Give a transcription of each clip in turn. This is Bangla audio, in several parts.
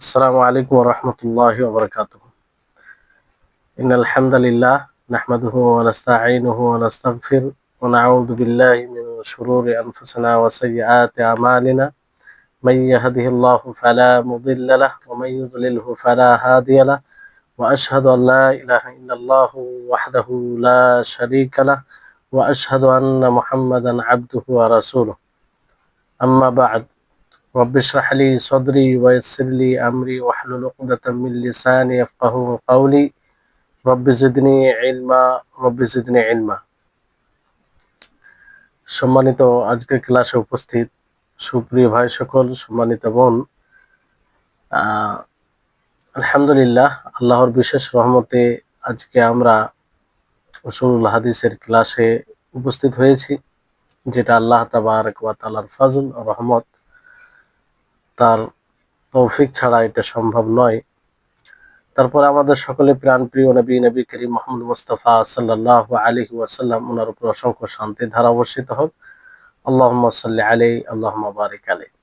السلام عليكم ورحمة الله وبركاته. إن الحمد لله نحمده ونستعينه ونستغفر ونعوذ بالله من شرور أنفسنا وسيئات أعمالنا. من يهده الله فلا مضل له ومن يضلله فلا هادي له، وأشهد أن لا إله إلا الله وحده لا شريك له، وأشهد أن محمدا عبده ورسوله. أما بعد، رب اشرح لي صدري ويسر لي أمري واحلل عقدة من لساني يفقهوا قولي রব্বি জিদনি ইলমা রব্বি জিদনি ইলমা। সম্মানিত আজকের ক্লাসে উপস্থিত সুপ্রিয় ভাই সকল, সম্মানিত বোন, আলহামদুলিল্লাহ, আল্লাহর বিশেষ রহমতে আজকে আমরা উসুলুল হাদিসের ক্লাসে উপস্থিত হয়েছি, যেটা আল্লাহ তাবারক ওয়া তাআলার ফজল রহমত, তার তৌফিক ছাড়া এটা সম্ভব নয়। তারপরে আমাদের সকলে প্রাণ প্রিয় নবী করিম মুহাম্মদ মুস্তাফা সাল্লাল্লাহু আলাইহি ওয়াসাল্লাম, ওনার উপর অসংখ্য শান্তি ধারা বর্ষিত হোক। আল্লাহুম্মা সাল্লি আলাইহি আল্লাহুম্মা বারিক আলাইহি।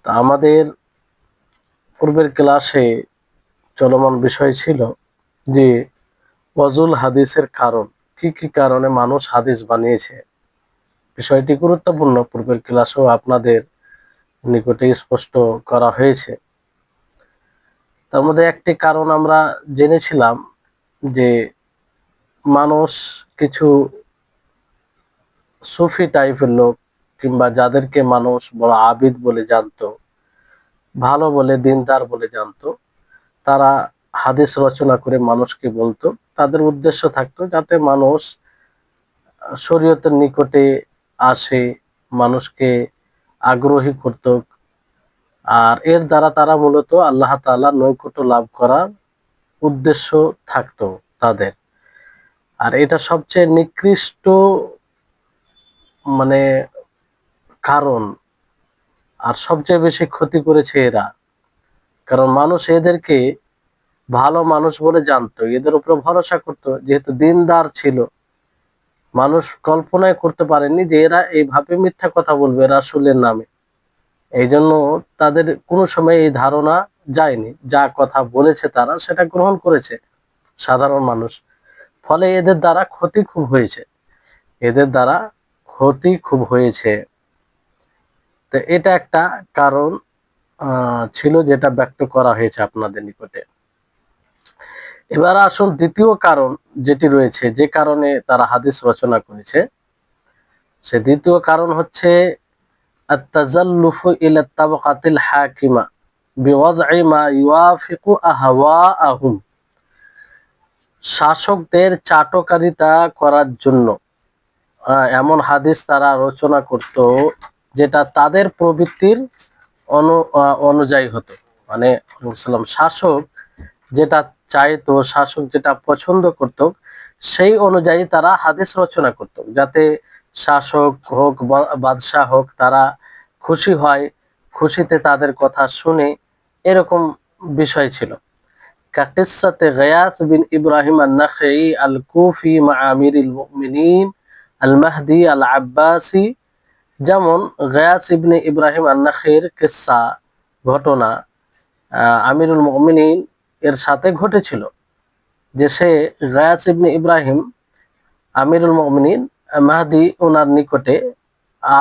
তা আমাদের পূর্বের ক্লাসে চলমান বিষয় ছিল যে ওয়াজুল হাদিসের কারণ, কি কি কারণে মানুষ হাদিস বানিয়েছে। বিষয়টি গুরুত্বপূর্ণ, পূর্বের ক্লাসেও আপনাদের নিকটে স্পষ্ট করা হয়েছে। তার মধ্যে একটি কারণ আমরা জেনেছিলাম যে মানুষ কিছু সুফি টাইপের লোক, কিংবা যাদেরকে মানুষ বড় আবিদ বলে জানতো, ভালো বলে দিনদার বলে জানতো, তারা হাদিস রচনা করে মানুষকে বলতো। তাদের উদ্দেশ্য থাকতো যাতে মানুষ শরীয়তের নিকটে আসে, মানুষকে আগ্রহী করত, আর এর দ্বারা তারা মূলত আল্লাহ তাআলার নৈকট্য লাভ করার উদ্দেশ্য থাকতো তাদের। আর এটা সবচেয়ে নিকৃষ্ট মানে কারণ, আর সবচেয়ে বেশি ক্ষতি করেছে এরা। কারণ মানুষ এদেরকে ভালো মানুষ বলে জানতো, এদের উপরে ভরসা করত, যেহেতু দিনদার ছিল। মানুষ কল্পনায় করতে পারেনি যে এরা এইভাবে মিথ্যা কথা বলবে রাসূলের নামে। এই জন্য তাদের কোনো সময় এই ধারণা যায়নি, যা কথা বলেছে তারা সেটা গ্রহণ করেছে সাধারণ মানুষ। ফলে এদের দ্বারা ক্ষতি খুব হয়েছে, এদের দ্বারা ক্ষতি খুব হয়েছে। তো এটা একটা কারণ ছিল, যেটা ব্যক্ত করা হয়েছে আপনাদের নিকটে। এবার আসুন দ্বিতীয় কারণ যেটি রয়েছে, যে কারণে তারা হাদিস রচনা করেছে, সে দ্বিতীয় কারণ হচ্ছে আত-তাযাল্লুফু ইলা তাবাকাতিল হাকিমা বিওয়াদঈ মা ইউয়াফিকু আহওয়াআহুম। শাসকদের চাটকারিতা করার জন্য এমন হাদিস তারা রচনা করত যেটা তাদের প্রবৃত্তির অনুযায়ী হতো। মানে শাসক যেটা চাইতো, শাসক যেটা পছন্দ করত, সেই অনুযায়ী তারা হাদিস রচনা করত, যাতে শাসক হোক বাদশাহ হোক, তারা খুশি হয়, খুশিতে তাদের কথা শুনে, এরকম বিষয় ছিল। কাকিসাতে গিয়াস বিন ইব্রাহিম আন-নাখঈ আল-কুফি মা আমিরুল মুমিনিন আল-মাহদি আল-আব্বাসি। যেমন গিয়াস ইবনে ইব্রাহিম আন-নাখঈর কিসসা, ঘটনা আমিরুল মুমিনিন এর সাথে ঘটেছিল, যে সে গিয়াস ইবনে ইব্রাহিম আমিরুল মুমিনিন মাহদি ওনার নিকটে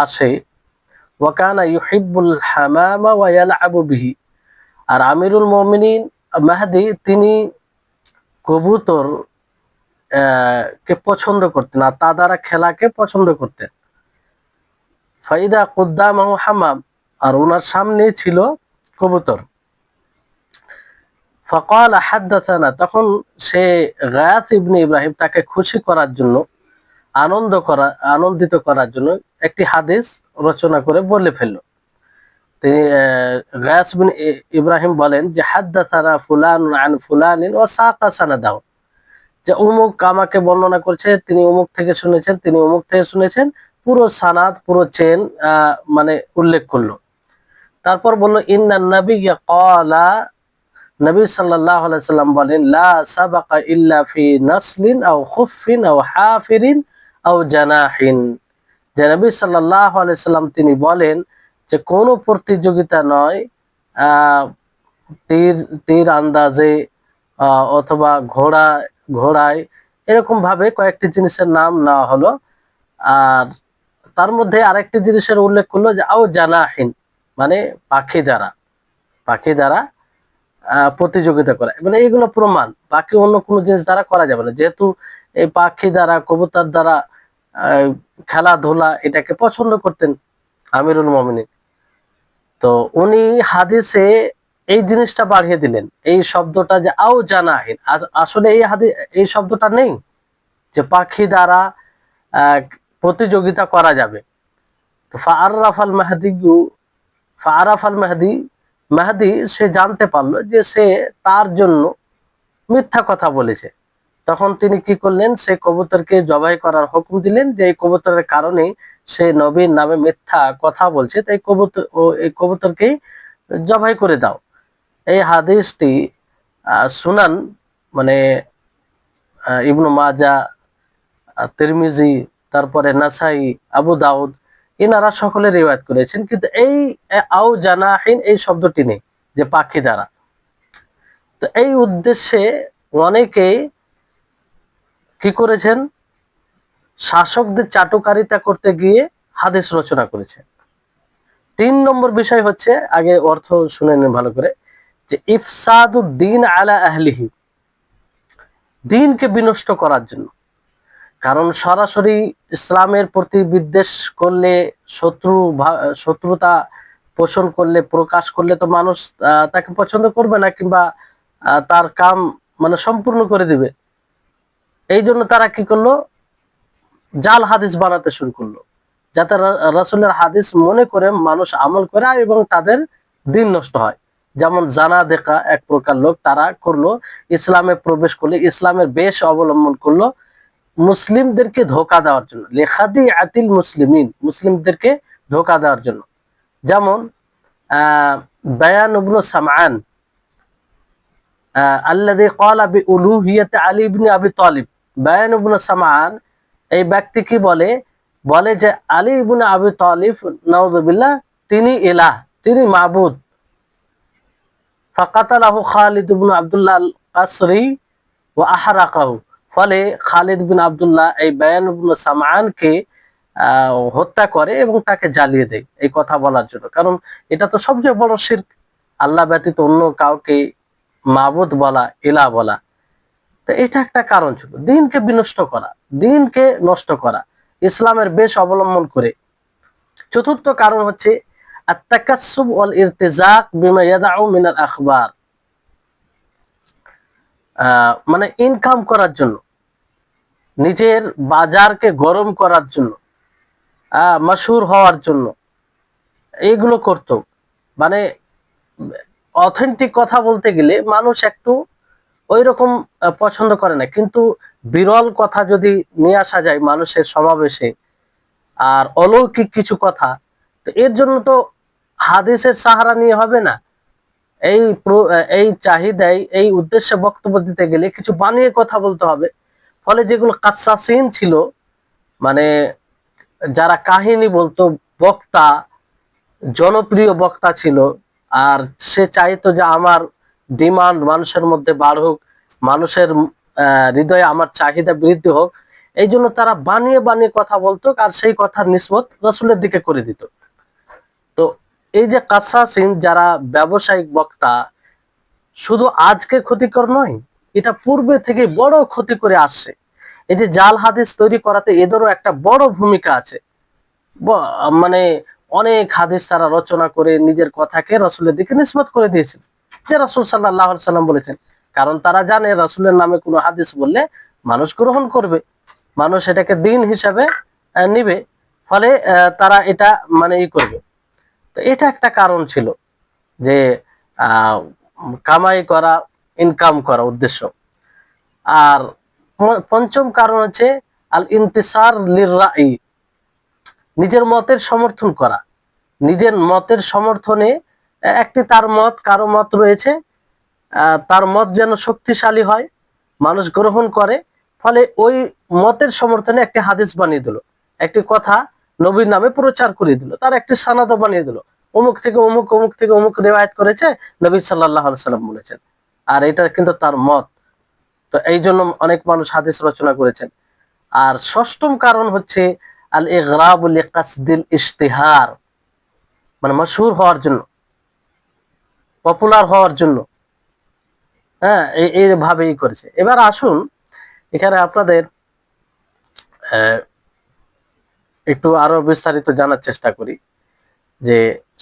আসে। ওয়া কানা ইউহিব্বুল হামামা ওয়া ইয়ালআবু বিহি। আর আমিরুল মুমিনিন মাহদি তিনি কবুতর কে পছন্দ করতেন, আর তা দ্বারা খেলাকে পছন্দ করতেন। ফাইদা কুদ্দামাহু হামাম, আর ওনার সামনে ছিল কবুতর। ফাকাল হাদাসানা, তখন সে গিয়াস ইবনে ইব্রাহিম তাকে খুশি করার জন্য, আনন্দিত করার জন্য একটি হাদিস রচনা করে বলে ফেলল। তিনি গিয়াস বিন ইব্রাহিম বলেন যে হাদাসানা ফুলান আন ফুলানিন ওয়া সাকা সানাদাহু, যে অমুক আমাকে বর্ণনা করছে, তিনি অমুক থেকে শুনেছেন, তিনি অমুক থেকে শুনেছেন, পুরো সানাদ, পুরো চেন মানে উল্লেখ করলো। তারপর বলল ইন্নান নাবিয়্যা ক্বালা, নবী সাল্লাল্লাহু আলাইহি সাল্লাম বলেন, লা সাবাকা ইল্লা ফি নাসলিন আও খুফফিন আও হাফিরিন আও জানাহিন। যে নবী সাল্লাল্লাহু আলাইহি সাল্লাম তিনি বলেন যে কোনো প্রতিযোগিতা নয় আহ তীর তীর আন্দাজে অথবা ঘোড়ায় এরকম ভাবে কয়েকটি জিনিসের নাম নেওয়া হলো। আর তার মধ্যে আরেকটি জিনিসের উল্লেখ করলো যে আও জানাহিন, মানে পাখি দ্বারা প্রতিযোগিতা করা, মানে এইগুলো প্রমাণ, বাকি অন্য কোনো জিনিস দ্বারা করা যাবে না। যেহেতু এই পাখি দ্বারা, কবুতর দ্বারা আহ, খেলাধুলা এটাকে পছন্দ করতেন আমিরুল মুমিনিন, তো উনি হাদিসে এই জিনিসটা বাড়িয়ে দিলেন, এই শব্দটা যে আও জানাহিন, আসলে এই শব্দটা নেই যে পাখি দ্বারা আহ, প্রতিযোগিতা করা যাবে। তো ফাআরাফাল মাহদি, মাহদি সে জানতে পারলো যে সে তার জন্য মিথ্যা কথা বলেছে। তখন তিনি কি করলেন, সে কবুতরকে জবাই করার হুকুম দিলেন, যে এই কবুতরের কারণে সে নবীর নামে মিথ্যা কথা বলছে, তাই এই কবুতরকেই জবাই করে দাও। এই হাদিসটি সুনান, মানে ইবনু মাজা, তিরমিজি, তারপরে নাসাই, আবু দাউদ, এনারা সকলে রিওয়ায়াত করেছেন। কিন্তু এই আও জানাহিন এই শব্দটি নেই, যে পাখি দ্বারা। তো এই উদ্দেশ্যে অনেকেই কি করেছেন, শাসকদের চাটুকারিতা করতে গিয়ে হাদিস রচনা করেছে। 3 নম্বর বিষয় হচ্ছে, আগে অর্থ শুনে নিন ভালো করে, যে ইফসাদুদ্দিন আলা আহলিহি, দিনকে বিনষ্ট করার জন্য। কারণ সরাসরি ইসলামের প্রতি বিদ্বেষ করলে, শত্রুতা পোষণ করলে, প্রকাশ করলে তো মানুষ তাকে পছন্দ করবে না, কিংবা তার কাম মানে সম্পূর্ণ করে দিবে। এই জন্য তারা কি করলো, জাল হাদিস বানাতে শুরু করলো, যাতে রাসূলের হাদিস মনে করে মানুষ আমল করে এবং তাদের দিন নষ্ট হয়। যেমন জানাদেকা এক প্রকার লোক, তারা করলো ইসলামে প্রবেশ করলে, ইসলামের বেশ অবলম্বন করলো মুসলিমদেরকে ধোকা দেওয়ার জন্য, লেখাদি আতিল মুসলিমিন, মুসলিমদেরকে ধোকা দেওয়ার জন্য। যেমন বায়ান ইবনে সামআন আল্লাযী ক্বালা বিউলুহিয়াতি আলী ইবনে আবি তালিব। বায়ান ইবনে সামআন এই ব্যক্তি কি বলে, বলে যে আলী ইবনে আবি তালিব নাউযুবিল্লাহ তিনি ইলাহ, তিনি মাবুদ। ফাকাতালাহু খালিদ ইবনে আব্দুল্লাহ আল কাসরি ওয়া আহরাকাহু, ফলে খালিদ বিন আব্দুল্লাহ এই বায়ান ইবনে সামআনকে হত্যা করে এবং তাকে জ্বালিয়ে দেয় এই কথা বলার জন্য। কারণ এটা তো সবচেয়ে বড় শিরক, আল্লাহ ব্যতীত অন্য কাউকে মাবুদ বলা, ইলাহ বলা। তো এটা একটা কারণ ছিল, দিনকে বিনষ্ট করা, দিনকে নষ্ট করা, ইসলামের বেশ অবলম্বন করে। চতুর্থ কারণ হচ্ছে আত-তাকাসসুব ওয়াল ইরতিজাক বিমা ইয়াদাউ মিনাল আখবার, মানে ইনকাম করার জন্য, নিজের বাজারকে গরম করার জন্য, মশহুর হওয়ার জন্য এইগুলো করতো। মানে অথেন্টিক কথা বলতে গেলে মানুষ একটু ওই রকম পছন্দ করে না, কিন্তু বিরল কথা যদি নিয়ে আসা যায় মানুষের সমাবেশে, আর অলৌকিক কিছু কথা, তো এর জন্য তো হাদিসের সাহারা নিয়ে হবে না। এই চাহিদায়, এই উদ্দেশ্যে বক্তব্য দিতে গেলে কিছু বানিয়ে কথা বলতে হবে। ফলে যেগুলো কাসাসিন ছিল, মানে যারা কাহিনী বলতো, বক্তা, জনপ্রিয় বক্তা ছিল, আর সে চাইতো যে আমার ডিমান্ড মানুষের মধ্যে বাড়ুক, মানুষের হৃদয়ে আমার চাহিদা বৃদ্ধি হোক, এই জন্য তারা বানিয়ে বানিয়ে কথা বলতো, আর সেই কথার নিসবত রাসূলের দিকে করে দিত। তো এই যে কাসাসিন, যারা ব্যবসায়িক বক্তা, শুধু আজকে ক্ষতিকর নয়, এটা পূর্বে থেকে বড় ক্ষতি করে আসছে। এই যে জাল হাদিস তৈরি করাতে এদেরও একটা বড় ভূমিকা আছে। মানে অনেক হাদিস তারা রচনা করে নিজের কথাকে রাসূলের দিকে নিসবত করে দিয়েছেন, যে রাসূল সাল্লাল্লাহু আলাইহি সাল্লাম বলেছেন। কারণ তারা জানে রাসূলের নামে কোনো হাদিস বললে মানুষ গ্রহণ করবে, মানুষ এটাকে দিন হিসাবে নিবে, ফলে তারা এটা মানে করবে। তো এটা একটা কারণ ছিল, যে আহ কামাই করা, ইনকাম করা উদ্দেশ্য। আর পঞ্চম কারণ হচ্ছে আল ইন্তিসার লির রাই, নিজের মতের সমর্থন করা, নিজের মতের সমর্থনে একটি তার মত, কারো মত রয়েছে, তার মত যেন শক্তিশালী হয়, মানুষ গ্রহণ করে, ফলে ওই মতের সমর্থনে একটি হাদিস বানিয়ে দিল, একটি কথা নবীর নামে প্রচার করে দিল, তার একটি সানাদ বানিয়ে দিল, অমুক থেকে অমুক, অমুক থেকে অমুক রিওয়ায়াত করেছে, নবী সাল্লাল্লাহু আলাইহি সাল্লাম বলেছেন। আর এটা কিন্তু তার মত। তো এই জন্য অনেক মানুষ হাদিস রচনা করেছেন। আর ষষ্ঠম কারণ হচ্ছে আল ইগরাবু লিকাসদিল ইশতিহার, মানে মশহুর হওয়ার জন্য, পপুলার হওয়ার জন্য। হ্যাঁ, এইভাবেই করেছে। এবার আসুন এখানে আপনাদের একটু আরো বিস্তারিত জানার চেষ্টা করি যে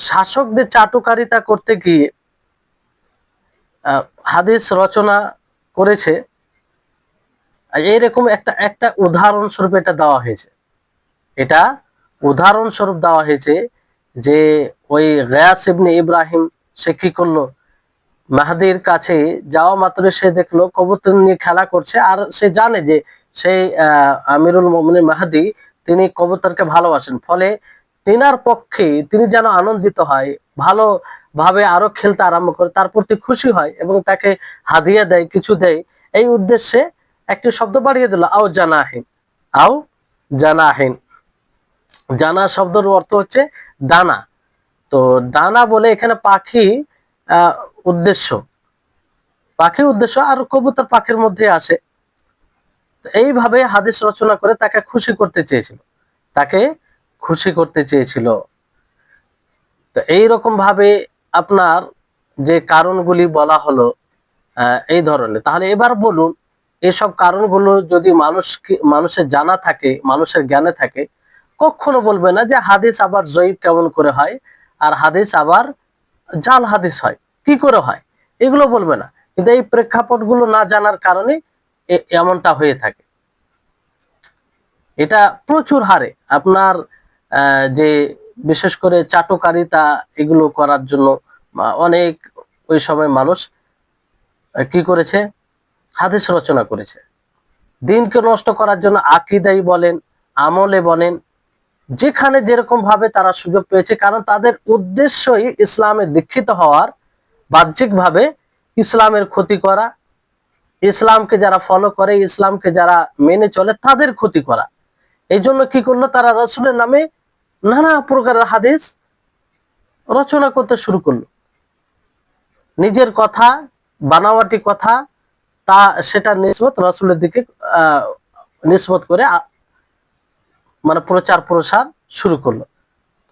শাসকদের চাটুকারিতা করতে গিয়ে হাদিস রচনা করেছে, এইরকম একটা একটা উদাহরণস্বরূপ এটা দেওয়া হয়েছে। এটা উদাহরণস্বরূপ দেওয়া হয়েছে যে ওই গিয়াস ইবনে ইব্রাহিম সে কি করলো, মাহাদির কাছে যাওয়া মাত্র সে দেখলো কবুতর নিয়ে খেলা করছে, আর সে জানে যে সেই আমিরুল মুমিনিন মাহাদি তিনি কবুতরকে ভালোবাসেন, ফলে তিনার পক্ষে তিনি যেন আনন্দিত হয়, ভালো ভাবে আরো খেলতে আরম্ভ করে, তার প্রতি খুশি হয় এবং তাকে হাদিয়া দেয়, কিছু দেয়। এই উদ্দেশ্যে একটি শব্দ বাড়িয়ে দিল, আও জানাহিন। আও জানাহিন, জানা শব্দের অর্থ হচ্ছে ডানা। তো ডানা বলে এখানে পাখি উদ্দেশ্য, পাখি উদ্দেশ্য, আর কবুতর পাখির মধ্যে আসে। এইভাবে হাদিস রচনা করে তাকে খুশি করতে চেয়েছিল, তাকে খুশি করতে চেয়েছিল। তো এইরকম ভাবে আপনার যে কারণগুলি বলা হলো এই ধরনের, তাহলে এবার বলুন এসব কারণগুলো যদি মানুষের জানা থাকে, মানুষের জ্ঞানে থাকে, কখনো বলবে না যে হাদিস আবার জয়ীফ কেমন করে হয়, আর হাদিস আবার জাল হাদিস হয় কি করে হয়, এগুলো বলবে না। কিন্তু এই প্রেক্ষাপটগুলো না জানার কারণে এমনটা হয়ে থাকে। এটা প্রচুর হারে আপনার যে বিশেষ করে চাটুকারিতা এগুলো করার জন্য অনেক ওই সময় মানুষ কি করেছে, হাদিস রচনা করেছে। দিনকে নষ্ট করার জন্য আকীদাই বলেন, আমলে বলেন, যেখানে যেরকম ভাবে তারা সুযোগ পেয়েছে, কারণ তাদের উদ্দেশ্যই ইসলামে দীক্ষিত হওয়ার, বাহ্যিকভাবে ইসলামের ক্ষতি করা, ইসলামকে যারা ফলো করে, ইসলামকে যারা মেনে চলে তাদের ক্ষতি করা। এই জন্য কি করলো, তারা রসুলের নামে নানা প্রকারের হাদিস রচনা করতে শুরু করলো, নিজের কথা, বানাওয়াটি কথা, তা সেটা নিসবত রসুলের দিকে নিসবত করে মানে প্রচার প্রসার শুরু করলো।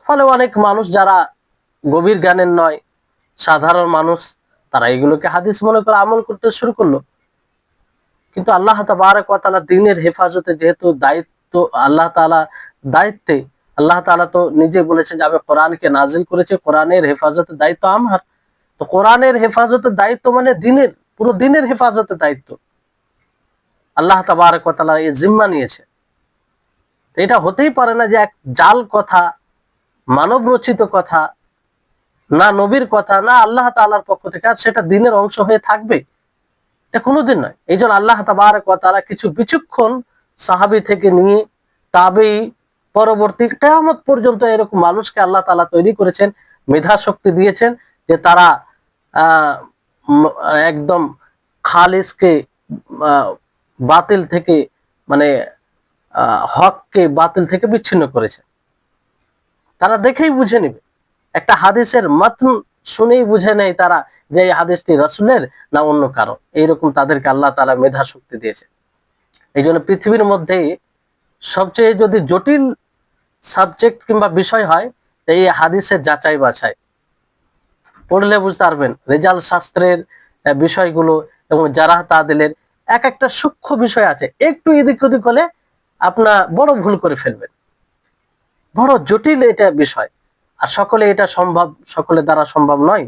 ফলে অনেক মানুষ যারা গভীর জ্ঞানের নয়, সাধারণ মানুষ, তারা এগুলোকে হাদিস মনে করে আমল করতে শুরু করলো। কিন্তু আল্লাহ তাবারক ওয়া তাআলা দ্বীনের হেফাজতে যেহেতু দায়িত্ব, আল্লাহ তাআলা দায়িত্বে, আল্লাহ তাআলা তো নিজে বলেছেন যে আমি কোরআনকে নাজিল করেছি, কোরআনের হেফাজতের দায়িত্ব আমার। তো কোরআনের হেফাজতের দায়িত্ব মানে দিনের, পুরো দিনের হেফাজতের দায়িত্ব আল্লাহ তাবারক ওয়া তাআলা এই জিম্মা নিয়েছে। এটা হতেই পারে না যে এক জাল কথা, মানব রচিত কথা, না নবীর কথা, না আল্লাহ তাআলার পক্ষ থেকে, আর সেটা দিনের অংশ হয়ে থাকবে, এটা কোনোদিন নয়। এই জন্য আল্লাহ তাবারক ওয়া তাআলা কিছু বিচক্ষণ সাহাবী থেকে নিয়ে তাবেঈ, পরবর্তী কিয়ামত পর্যন্ত এরকম মানুষকে আল্লাহ তাআলা তৈরি করেছেন, মেধা শক্তি দিয়েছেন, যে তারা একদম খালিসকে বাতিল থেকে, মানে হককে বাতিল থেকে বিচ্ছিন্ন করেছে। তারা দেখেই বুঝে নেবে, একটা হাদিসের মাতন শুনেই বুঝে নেয় তারা যে এই হাদিসটি রাসূলের না অন্য কারো। এইরকম তাদেরকে আল্লাহ তাআলা মেধা শক্তি দিয়েছে। এই জন্য পৃথিবীর মধ্যে সবচেয়ে যদি জটিল সাবজেক্ট কিংবা বিষয় হয়, এই হাদিসের যাচাই বাছাই পড়লে বুঝতে পারবেন, রেজাল্ট শাস্ত্রের বিষয়গুলো এবং জারাহ তাদিলের এক একটা সূক্ষ্ম বিষয় আছে, একটু এদিক ওদিক হলে আপনার বড় ভুল করে ফেলবেন। বড় জটিল এটা বিষয়, আর সকলে এটা সম্ভব, সকলের দ্বারা সম্ভব নয়।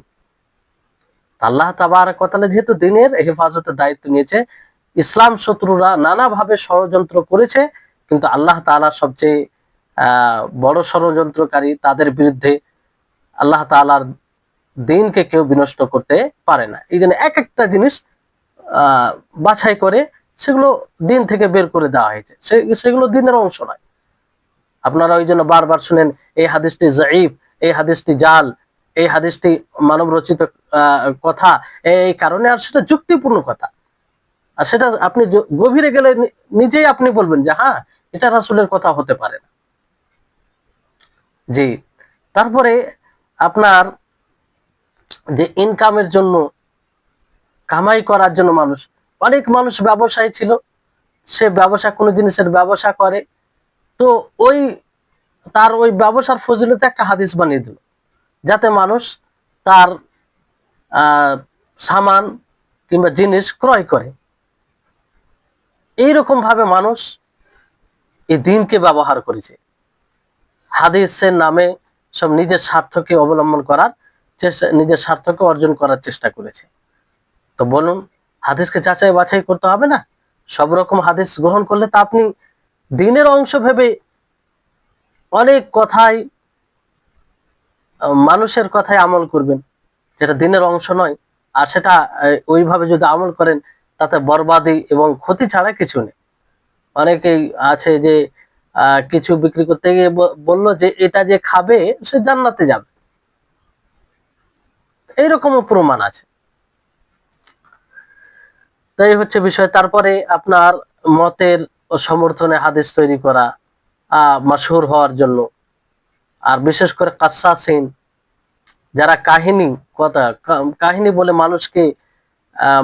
আল্লাহ তাবারক ওয়া তাআলা যেহেতু দ্বীনের হেফাজতের দায়িত্ব নিয়েছে, ইসলাম শত্রুরা নানাভাবে ষড়যন্ত্র করেছে, কিন্তু আল্লাহ তাআলা সবচেয়ে বড় ষড়যন্ত্রকারী, তাদের বিরুদ্ধে আল্লাহ তাআলার দ্বীনকে কেউ বিনষ্ট করতে পারে না। এই জন্য এক একটা জিনিস বাছাই করে সেগুলো দ্বীন থেকে বের করে দেওয়া হয়েছে, সেগুলো দ্বীনের অংশ নয়। আপনারা ওই জন্য বারবার শুনেন এই হাদিসটি যায়ীফ, এই হাদিসটি জাল, এই হাদিসটি মানব রচিত কথা, এই কারণে। আর সেটা যুক্তিপূর্ণ কথা, আর সেটা আপনি গভীরে গেলে নিজেই আপনি বলবেন যে হ্যাঁ, এটা রাসূলের কথা হতে পারে না। জি, তারপরে আপনার যে ইনকামের জন্য, কামাই করার জন্য অনেক মানুষ ব্যবসায়ী ছিল, সে ব্যবসা, কোনো জিনিসের ব্যবসা করে, তো ওই তার ওই ব্যবসার ফজিলতে একটা হাদিস বানিয়ে দিল, যাতে মানুষ তার সামান কিংবা জিনিস ক্রয় করে। এইরকম ভাবে মানুষ এই দিনকে ব্যবহার করেছে, হাদিসের নামে সব নিজের স্বার্থকে অবলম্বন করার চেষ্টা, নিজের স্বার্থকে অর্জন করার চেষ্টা করেছে। তো বলুন, হাদিসকে যাচাই বাছাই করতে হবে না? সব রকম হাদিস গ্রহণ করলে তা আপনি দিনের অংশ ভেবে অনেক কথাই, মানুষের কথায় আমল করবেন, যেটা দিনের অংশ নয়। আর সেটা ওইভাবে যদি আমল করেন, তাতে বরবাদি এবং ক্ষতি ছাড়া কিছু নেই। অনেকেই আছে যে কিছু বিক্রি করতে গিয়ে বললো যে এটা যে খাবে সে জান্নাতে যাবে, এইরকমও প্রমাণ আছে। তাই হচ্ছে বিষয়। তারপরে আপনার মতের সমর্থনে হাদিস তৈরি করা, মাশহুর হওয়ার জন্য। আর বিশেষ করে কাসাসিন, যারা কাহিনী বলে মানুষকে,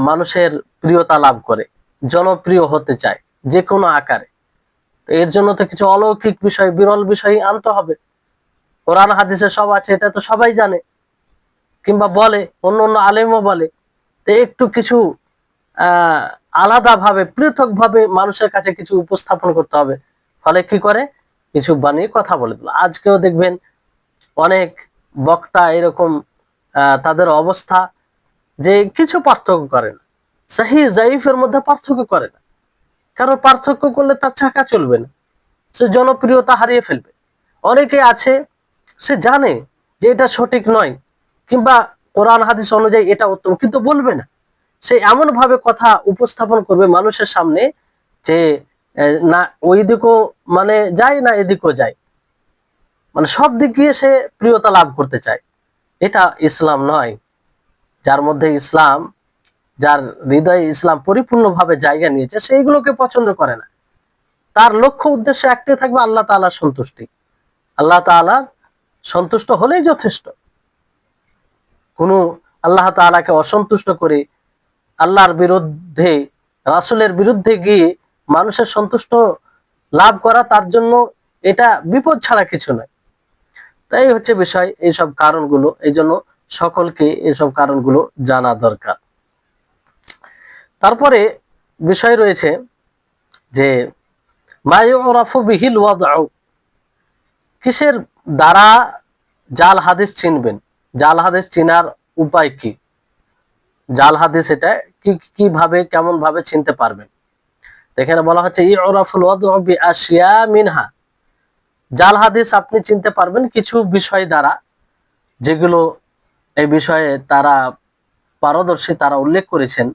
মানুষের প্রিয়তা লাভ করে, জনপ্রিয় হতে চায় যে কোনো আকারে। এর জন্য তো কিছু অলৌকিক বিষয়, বিরল বিষয় আনতে হবে। কোরআন হাদিসে সব আছে, এটা তো সবাই জানে, কিংবা বলে, অন্য অন্য আলেমও বলে। তো একটু কিছু আলাদা ভাবে, পৃথক ভাবে মানুষের কাছে কিছু উপস্থাপন করতে হবে। ফলে কি করে, কিছু বানিয়ে কথা বলে দিল। আজকেও দেখবেন অনেক বক্তা এরকম, তাদের অবস্থা যে কিছু পার্থক্য করে না, সহিহ জাইফের মধ্যে পার্থক্য করে না। কারণ পার্থক্য করলে তার চাকা চলবে না, সে জনপ্রিয়তা হারিয়ে ফেলবে। অনেকে আছে, সে জানে যে এটা সঠিক নয়, কিংবা কোরআন হাদিস অনুযায়ী এটা উত্তম, কিন্তু বলবে না। সে এমন ভাবে কথা উপস্থাপন করবে মানুষের সামনে যে না ওই দিকও মানে যায়, না এদিকও যায়, মানে সব দিক দিয়ে সে প্রিয়তা লাভ করতে চায়। এটা ইসলাম নয়। যার মধ্যে ইসলাম, যার হৃদয়ে ইসলাম পরিপূর্ণভাবে জায়গা নিয়েছে, সেইগুলোকে পছন্দ করে না। তার লক্ষ্য উদ্দেশ্য একটাই থাকবে, আল্লাহ তাআলার সন্তুষ্টি। আল্লাহ তাআলা সন্তুষ্ট হলেই যথেষ্ট। কোনো আল্লাহ তাআলাকে অসন্তুষ্ট করে আল্লাহর বিরুদ্ধে, রাসূলের বিরুদ্ধে গিয়ে মানুষের সন্তুষ্ট লাভ করা, তার জন্য এটা বিপদ ছাড়া কিছু নয়। তাই হচ্ছে বিষয়, এইসব কারণগুলো, এই জন্য সকলকে এইসব কারণগুলো জানা দরকার। তারপরে বিষয় রয়েছে যে মা ইউরাফু বিহিল ওয়াদউ, কিসের দ্বারা জাল হাদিস চিনবেন, জাল হাদিস চিনার উপায় কি, জাল হাদিস এটা কিভাবে, কেমন ভাবে চিনতে পারবেন। এখানে বলা হচ্ছে ইউরাফুল ওয়াদউ বিআশিয়া মিনহা, জাল হাদিস আপনি চিনতে পারবেন কিছু বিষয় দ্বারা, যেগুলো এই বিষয়ে তারা পারদর্শী, তারা উল্লেখ করেছেন।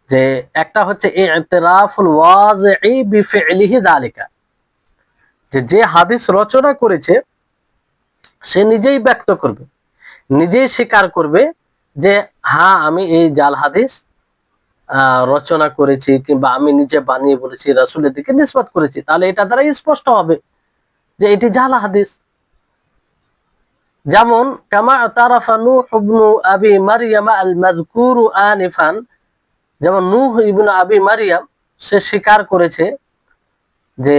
যে একটা হচ্ছে ইতিরাফুল ওয়াজিই বিফিলিহি যালিকা, যে হাদিস রচনা করেছে সে নিজেই ব্যক্ত করবে, নিজেই স্বীকার করবে যে হ্যাঁ আমি এই জাল হাদিস রচনা করেছি, কিংবা আমি নিজে বানিয়ে বলেছি, রাসূলের দিকে নিসবত করেছি। তাহলে এটা দ্বারা স্পষ্ট হবে যে এটি জাল হাদিস। যেমন কামা তারাফা নূহ ইবনু আবি মারইয়াম আল মাযকুরু আনিফান, যেমন নূহ ইবনে আবি মারিয়াম সে স্বীকার করেছে, যে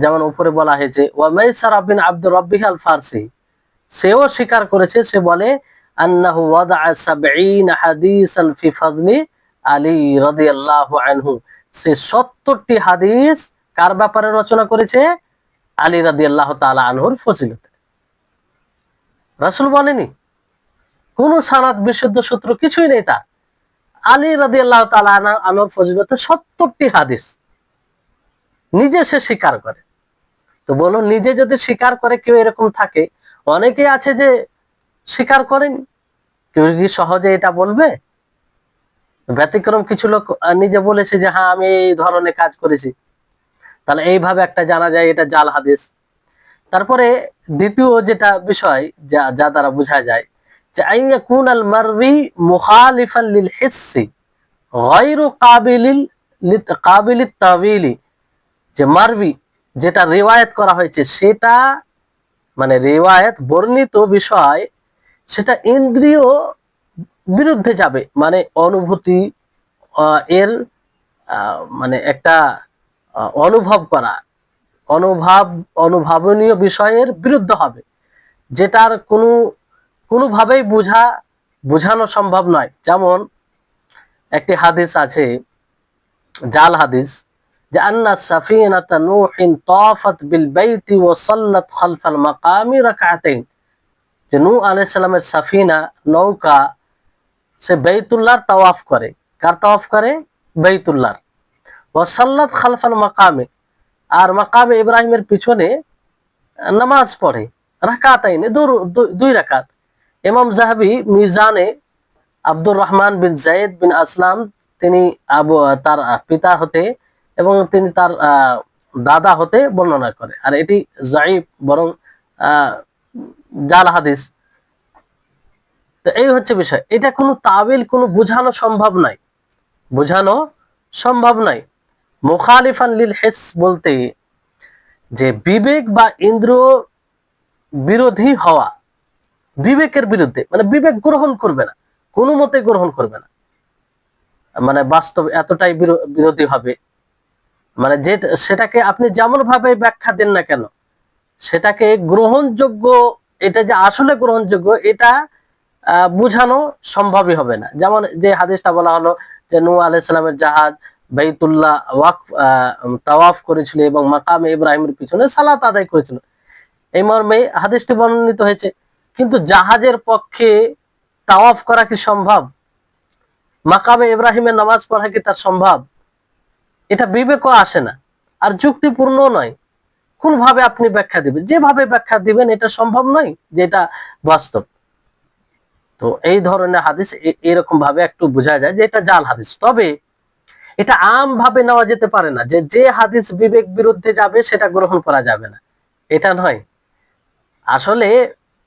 যেমন উপরে বলা হয়েছে, ওয়া মাইসার বিন আব্দুর রাব্বিহ আল ফারসি, সেও স্বীকার করেছে, সে বলে আন্নাহু ওয়াদাআ ৭০ হাদিসান ফি ফাদলি আলী রাদিয়াল্লাহু আনহু, সে ৭০টি হাদিস কার ব্যাপারে রচনা করেছে, আলী রাদিয়াল্লাহু তাআলা আনহুর ফজিলতে। রাসূল বলেনি, কোন সানাদ বিশুদ্ধ সূত্র কিছুই নেই তার, আলী রাদিয়াল্লাহু তাআলা আনহুর ফজিলতে ৭০টি হাদিস নিজে সে স্বীকার করে। তো বলুন, নিজে যদি স্বীকার করে কেউ এরকম থাকে, অনেকে আছে যে স্বীকার করেন, কেউ কি সহজে এটা বলবে? ব্যতিক্রম কিছু লোক নিজে বলেছে যে হ্যাঁ আমি এই ধরনের কাজ করেছি, তাহলে এইভাবে একটা জানা যায় এটা জাল হাদিস। তারপরে দ্বিতীয় যেটা বিষয়, যা যা দ্বারা বোঝা যায় যে আইয়াকুন আল মারবি মুখালিফান লিল হিসসি গায়রু কাবিলিত তাবিলি, যে মারবি, যেটা রিওয়ায়াত করা হয়েছে, সেটা মানে রিওয়ায়াত বর্ণিত বিষয় সেটা ইন্দ্রিয় বিরুদ্ধে যাবে, মানে অনুভূতি এর মানে একটা অনুভব করা, অনুভাবনীয় বিষয়ের বিরুদ্ধে হবে, যেটার কোনোভাবেই বোঝানো সম্ভব নয়। যেমন একটি হাদিস আছে, জাল হাদিস, যে আন্না সাফিনাতা নূহিন তাফাত বিল বাইতি ওয়া সাল্লাত খালফাল মাকামি রাকাতাইন, যে নূহ আলাইহিস সালামের সাফিনা, নৌকা, সে বাইতুল্লাহর তাওয়াফ করে। কার তাওয়াফ করে? বাইতুল্লাহর। ওয়া সাল্লাত খালফাল মাকামি, আর মাকামে ইব্রাহিমের পিছনে নামাজ পড়ে, রাকাতাইন, দুই রাকাত। ইমাম যাহাবী মিজানে আব্দুর রহমান বিন যায়েদ বিন আসলাম, তিনি তার পিতা হতে এবং তিনি তার দাদা হতে বর্ণনা করে, আর এটি যায়ীফ, বরং জাল হাদিস। তো এই হচ্ছে বিষয়, এটা কোনো তাবিল, কোনো বোঝানো সম্ভব নাই, বোঝানো সম্ভব নাই। মুখালিফান লিল হিস বলতে যে বিবেক বা ইন্দ্রিয় বিরোধী হওয়া, বিবেকের বিরুদ্ধে, মানে বিবেক গ্রহণ করবে না, কোনো মতে গ্রহণ করবে না, মানে বাস্তব এতটাই বিরোধী হবে, মানে যে সেটাকে আপনি যেমন ভাবে ব্যাখ্যা দেন না কেন, সেটাকে গ্রহণযোগ্য, এটা যে আসলে গ্রহণযোগ্য এটা বোঝানো সম্ভবই হবে না। যেমন যে হাদিসটা বলা হলো যে নূহ আলাইহিস সালামের জাহাজ বাইতুল্লাহ তাওয়াফ করেছিল এবং মাকামে ইব্রাহিমের পিছনে সালাত আদায় করেছিল, এই মর্মে হাদিসটি বর্ণিত হয়েছে। কিন্তু জাহাজের পক্ষে তাওয়াফ করা কি সম্ভব? মাকামে ইব্রাহিমের নামাজ পড়া কি তার সম্ভব? এটা বিবেকও আসে না, আর যুক্তিপূর্ণ নয়। কোনভাবে আপনি ব্যাখ্যা দিবেন? যেভাবে ব্যাখ্যা দিবেন এটা সম্ভব নয় যে এটা বাস্তব। তো এই ধরনের হাদিস এরকম ভাবে একটু বোঝা যায় যে এটা জাল হাদিস। তবে এটা আম ভাবে নেওয়া যেতে পারে না যে যে হাদিস বিবেক বিরুদ্ধে যাবে সেটা গ্রহণ করা যাবে না, এটা নয়। আসলে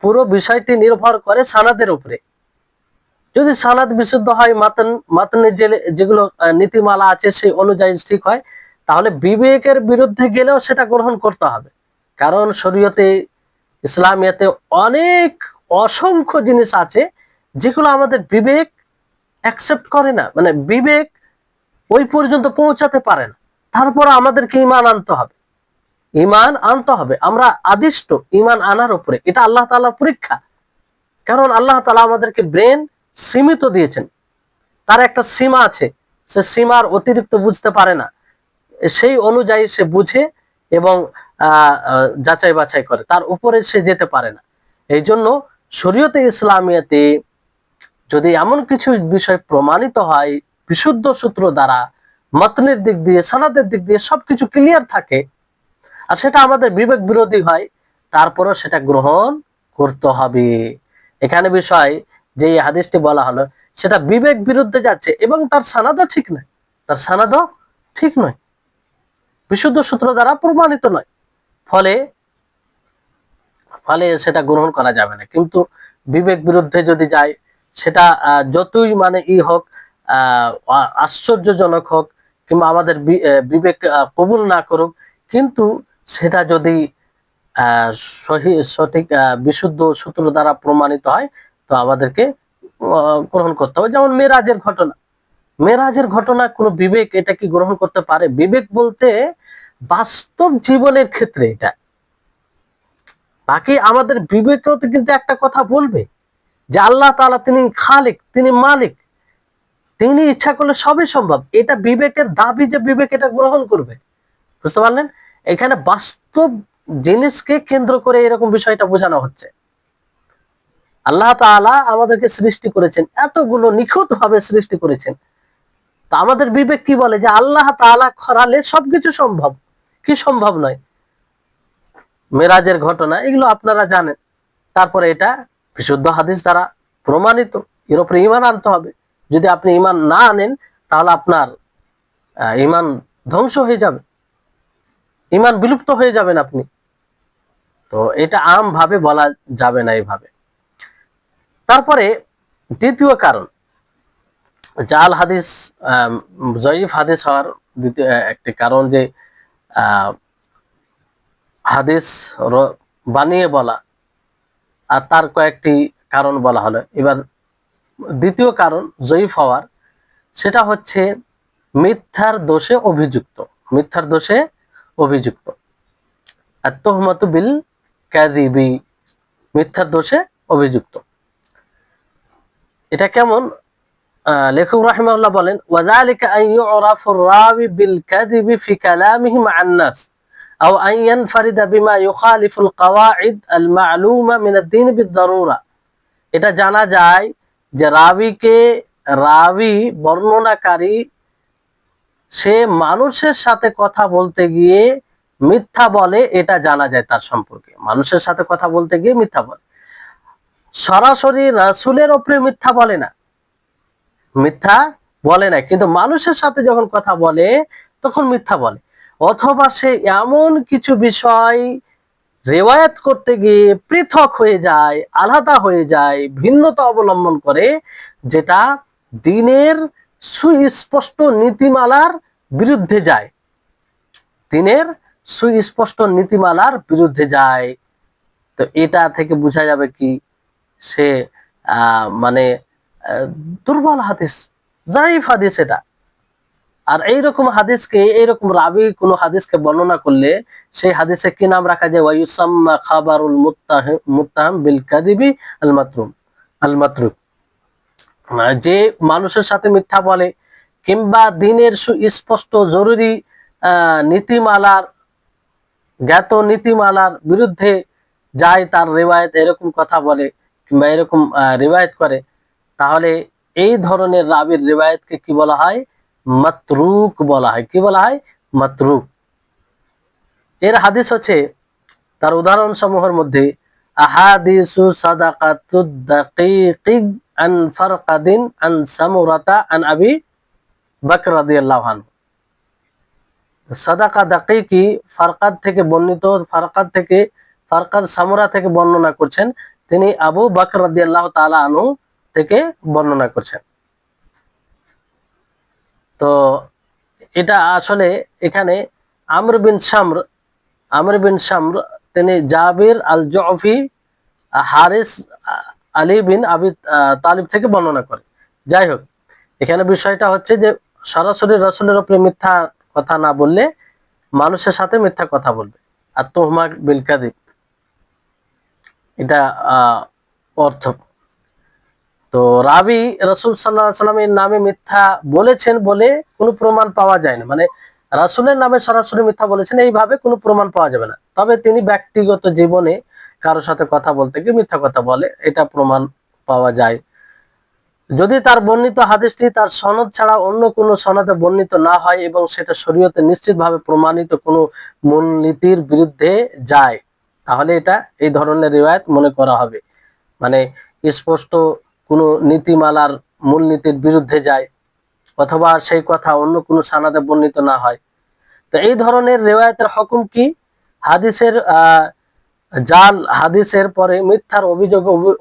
পুরো বিষয়টি নির্ভর করে সানাদের উপরে। যদি সানাদ বিশুদ্ধ হয়, মাতনের যেগুলো নীতিমালা আছে সেই অনুযায়ী ঠিক হয়, তাহলে বিবেকের বিরুদ্ধে গেলেও সেটা গ্রহণ করতে হবে। কারণ শরীয়তে, ইসলামিয়াতে অনেক অসংখ্য জিনিস আছে যেগুলো আমাদের বিবেক অ্যাকসেপ্ট করে না, মানে বিবেক ওই পর্যন্ত পৌঁছাতে পারে না। তারপর আমাদেরকে ঈমান আনতে হবে, ঈমান আনতে হবে। আমরা আদিষ্ট ঈমান আনার উপরে, এটা আল্লাহ তাআলার পরীক্ষা। কারণ আল্লাহ তাআলা আমাদেরকে ব্রেন সীমিত দিয়েছেন, তার একটা সীমা আছে, সে সীমার অতিরিক্ত বুঝতে পারে না, সেই অনুযায়ী সে বুঝে এবং যাচাই বাছাই করে, তার উপরে সে যেতে পারে না। এই জন্য শরীয়তে ইসলামিয়াতে যদি এমন কিছু বিষয় প্রমাণিত হয় বিশুদ্ধ সূত্র দ্বারা, মতনের দিক দিয়ে, সানাদের দিক দিয়ে সবকিছু ক্লিয়ার থাকে, আর সেটা আমাদের বিবেক বিরোধী হয়, তারপরও সেটা গ্রহণ করতে হবে। এখানে বিষয় যে এই হাদিসটি বলা হলো সেটা বিবেক বিরুদ্ধে যাচ্ছে এবং তার সানাদও ঠিক নয়, তার সানাদও ঠিক নয়, বিশুদ্ধ সূত্র দ্বারা প্রমাণিত নয়, ফলে ফলে সেটা গ্রহণ করা যাবে না। কিন্তু বিবেক বিরুদ্ধে যদি যায়, সেটা যতই মানে হোক, আশ্চর্যজনক হোক, কিংবা আমাদের বিবেক কবুল না করুক, কিন্তু সেটা যদি সঠিক বিশুদ্ধ সূত্র দ্বারা প্রমাণিত হয়, তো আমাদেরকে গ্রহণ করতে হবে। যেমন মেরাজের ঘটনা, মেরাজের ঘটনা কোনো বিবেক এটা কি গ্রহণ করতে পারে? বিবেক বলতে বাস্তব জীবনের ক্ষেত্রে এটা, বাকি আমাদের বিবেকেও তো কিন্তু একটা কথা বলবে যে আল্লাহ তাআলা তিনি খালিক, তিনি মালিক, তিনি ইচ্ছা করলে সবই সম্ভব। এটা বিবেকের দাবি যে বিবেক এটা গ্রহণ করবে, বুঝতে পারলেন? এখানে বাস্তব জিনিসকে কেন্দ্র করে এরকম বিষয়টা বোঝানো হচ্ছে। আল্লাহ তাআলা আমাদেরকে সৃষ্টি করেছেন, এতগুলো নিখুঁত ভাবে সৃষ্টি করেছেন, তা আমাদের বিবেক কি বলে? যে আল্লাহ তাআলা করালে সবকিছু সম্ভব, কি সম্ভব নয়? মেরাজের ঘটনা এগুলো আপনারা জানেন। তারপরে এটা বিশুদ্ধ হাদিস দ্বারা প্রমাণিত, এর উপরে ঈমান আনতে হবে। যদি আপনি ঈমান না আনেন তাহলে আপনার ঈমান ধ্বংস হয়ে যাবে, ঈমান বিলুপ্ত হয়ে যাবেন আপনি। তো এটা আম ভাবে বলা যাবে না এইভাবে। তারপরে দ্বিতীয় কারণ, জাল হাদিস, জয়ীফ হাদিস হওয়ার দ্বিতীয় একটি কারণ যে হাদিস বানিয়ে বলা, আর তার কয়েকটি কারণ বলা হলো। এবার দ্বিতীয় কারণ জয়ীফ হওয়ার, সেটা হচ্ছে মিথ্যার দোষে অভিযুক্ত। মিথ্যার দোষে অভিযুক্ত। আর তোহমাতু বিল কাযিবি, মিথ্যার দোষে অভিযুক্ত। এটা কেমন? লেখক রাহিমাহুল্লাহ বলেন, ওয়াযালিকা আন ইউরাফুর রাবি বিল কাযিবি ফি কালামিহি মা'আন নাস আও আন ইয়ানফারিদা বিমা ইউখালিফুল কাওয়াইদ আল মা'লুমা মিন আদ-দ্বীন বিদ-দারুরা। এটা জানা যায় যে রাবি বর্ণনাকারী সে মানুষের সাথে কথা বলতে গিয়ে মিথ্যা বলে, এটা জানা যায় তার সম্পর্কে। মানুষের সাথে কথা বলতে গিয়ে মিথ্যা বলে, সরাসরি রাসূলের উপরে মিথ্যা বলে না, মিথ্যা বলে না, কিন্তু মানুষের সাথে যখন কথা বলে তখন মিথ্যা বলে। অথবা সে এমন কিছু বিষয় রেওয়ায়াত করতে গিয়ে পৃথক হয়ে যায়, আলাদা হয়ে যায়, ভিন্নতা অবলম্বন করে, যেটা দ্বীনের সুস্পষ্ট নীতিমালার বিরুদ্ধে যায়, দ্বীনের সুস্পষ্ট নীতিমালার বিরুদ্ধে যায়। তো এটা থেকে বোঝা যাবে কি, সে মানে দুর্বল হাদিস, জাইফ হাদিস এটা। আর এইরকম হাদিসকে, এইরকম রাবি কোন হাদিসকে বর্ণনা করলে সেই হাদিসে কি নাম রাখা যায়? ওয়ায়ুসাম্মা খাবারুল মুত্তাহাম বিল কাযিবি আল মাতরুম, আল মাতরুক। যে মানুষের সাথে মিথ্যা বলে কিংবা দ্বীনের সুস্পষ্ট জরুরি নীতিমালার, জ্ঞাত নীতিমালার বিরুদ্ধে যায়, তার রিওয়ায়াত এরকম কথা বলে কিংবা এরকম রিওয়ায়াত করে, তাহলে এই ধরনের রাবির রিওয়ায়াতকে কি বলা হয়? মাতরুক বলা হয়। কি বলা হয়? মাতরুক। এর হাদিস হচ্ছে, তার উদাহরণ সমূহের মধ্যে আহাদিসু সাদাকাতুদ দাকিকি আন ফারকাদিন আন সামুরাতা আন আবি বকর রাদিয়াল্লাহু আনহু। সাদাকা দাকিকি ফারকাদ থেকে বর্ণিত, ফারকাদ সামুরা থেকে বর্ণনা করছেন, তিনি আবু বকর রাদিয়াল্লাহু তাআলা আনহু থেকে বর্ণনা করছেন। তো এটা আসলে এখানে আমর বিন শামর তিনি জাবির আল জুফি হারিস আলী বিন আবি তালিব থেকে বর্ণনা করে। যাই হোক, এখানে বিষয়টা হচ্ছে যে সরাসরি রাসূলের উপরে মিথ্যা কথা না বললে মানুষের সাথে মিথ্যা কথা বলবে। আর তুহমা বিল কাযিব, এটা অর্থ। তো রাবি রাসূল সাল্লাল্লাহু আলাইহি ওয়াসাল্লামের নামে মিথ্যা বলেছেন বলে কোনো প্রমাণ পাওয়া যায় না, মানে রাসূলের নামে সরাসরি মিথ্যা বলেছেন এইভাবে কোনো প্রমাণ পাওয়া যাবে না। তবে তিনি ব্যক্তিগত জীবনে কারোর সাথে কথা বলতে গিয়ে মিথ্যা কথা বলে, এটা প্রমাণ পাওয়া যায়। যদি তার বর্ণিত হাদিসটি তার সনদ ছাড়া অন্য কোনো সনদে বর্ণিত না হয় এবং সেটা শরীয়তে নিশ্চিতভাবে প্রমাণিত কোনো মূলনীতির বিরুদ্ধে যায়, তাহলে এটা এই ধরনের রিওয়ায়াত মনে করা হবে। মানে স্পষ্ট কোনো নীতিমালার মূলনীতির বিরুদ্ধে যায়, অথবা সেই কথা অন্য কোনো সনদে বর্ণিত না হয়। তো এই ধরনের রিওয়ায়াতের হুকুম কি? হাদিসের জাল হাদিসের পরে মিথ্যার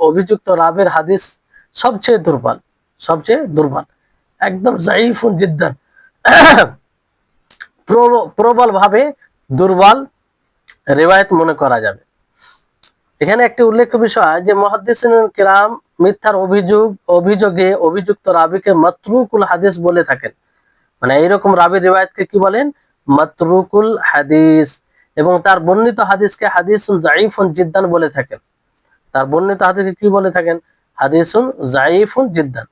অভিযুক্ত রাবের হাদিস সবচেয়ে দুর্বল, একদম যায়ীফুন জিদ্দান, প্রবল ভাবে দুর্বল রিওয়ায়াত মনে করা যাবে। এখানে একটি উল্লেখ্য বিষয় যে মুহাদ্দিসিন কিরাম মিথ্যার অভিযোগে অভিযুক্ত রাবিকে মাতরুকুল হাদিস বলে থাকেন। মানে এইরকম রাবির রিওয়ায়াতকে কি বলেন? মাতরুকুল হাদিস। এবং তার বর্ণিত হাদিসকে হাদিসুন যায়ীফুন জিদ্দান বলে থাকেন। তার বর্ণিত হাদিসকে কি বলে থাকেন? হাদিসুন যায়ীফুন জিদ্দান।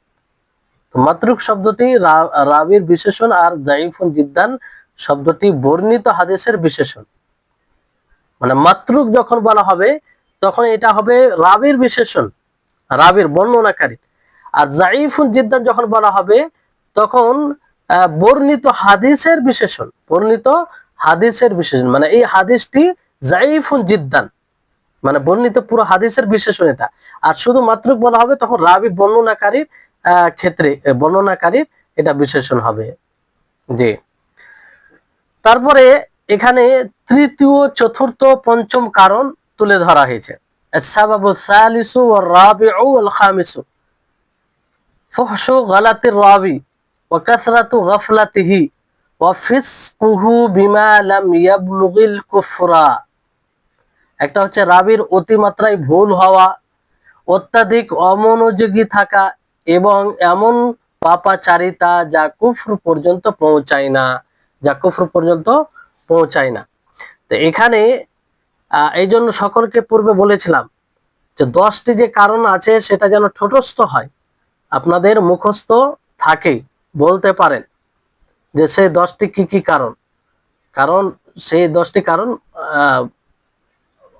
তো মাতরুক শব্দটি রাবির বিশেষণ, আর যায়ীফুন জিদ্দান শব্দটি বর্ণিত হাদিসের বিশেষণ। মানে মাতরুক যখন বলা হবে তখন এটা হবে রাবির বিশেষণ, রাবির বর্ণনাকারী। আর যায়ীফুন জিদ্দান যখন বলা হবে তখন বর্ণিত হাদিসের বিশেষণ, মানে এই হাদিসটি যায়ীফুন জিদ্দান, মানে বর্ণিত পুরো হাদিসের বিশেষণ এটা। আর শুধু মাতরুক বলা হবে তখন রাবি বর্ণনাকারীর ক্ষেত্রে বর্ণনাকারীর এটা বিশেষণ হবে। জি। তারপরে এখানে তৃতীয়, চতুর্থ, পঞ্চম কারণ তুলে ধরা হয়েছে। السبب الثالث والرابع والخامس فحش غلط الراوي وكثرة غفلته وفسقه بما لم يبلغ الكفر। একটা হচ্ছে রাবির অতিমাত্রায় ভুল হওয়া, অত্যাধিক অমনোযোগী থাকা এবং এমন পাপাচারিতা যা কুফর পর্যন্ত পৌঁছায় না। তো এখানে এই জন্য সকলকে পূর্বে বলেছিলাম যে 10টি যে কারণ আছে সেটা যেন ঠোঁটস্থ হয়, আপনাদের মুখস্থ থাকে, বলতে পারেন যে সেই 10টি কি কি কারণ। কারণ সেই 10টি কারণ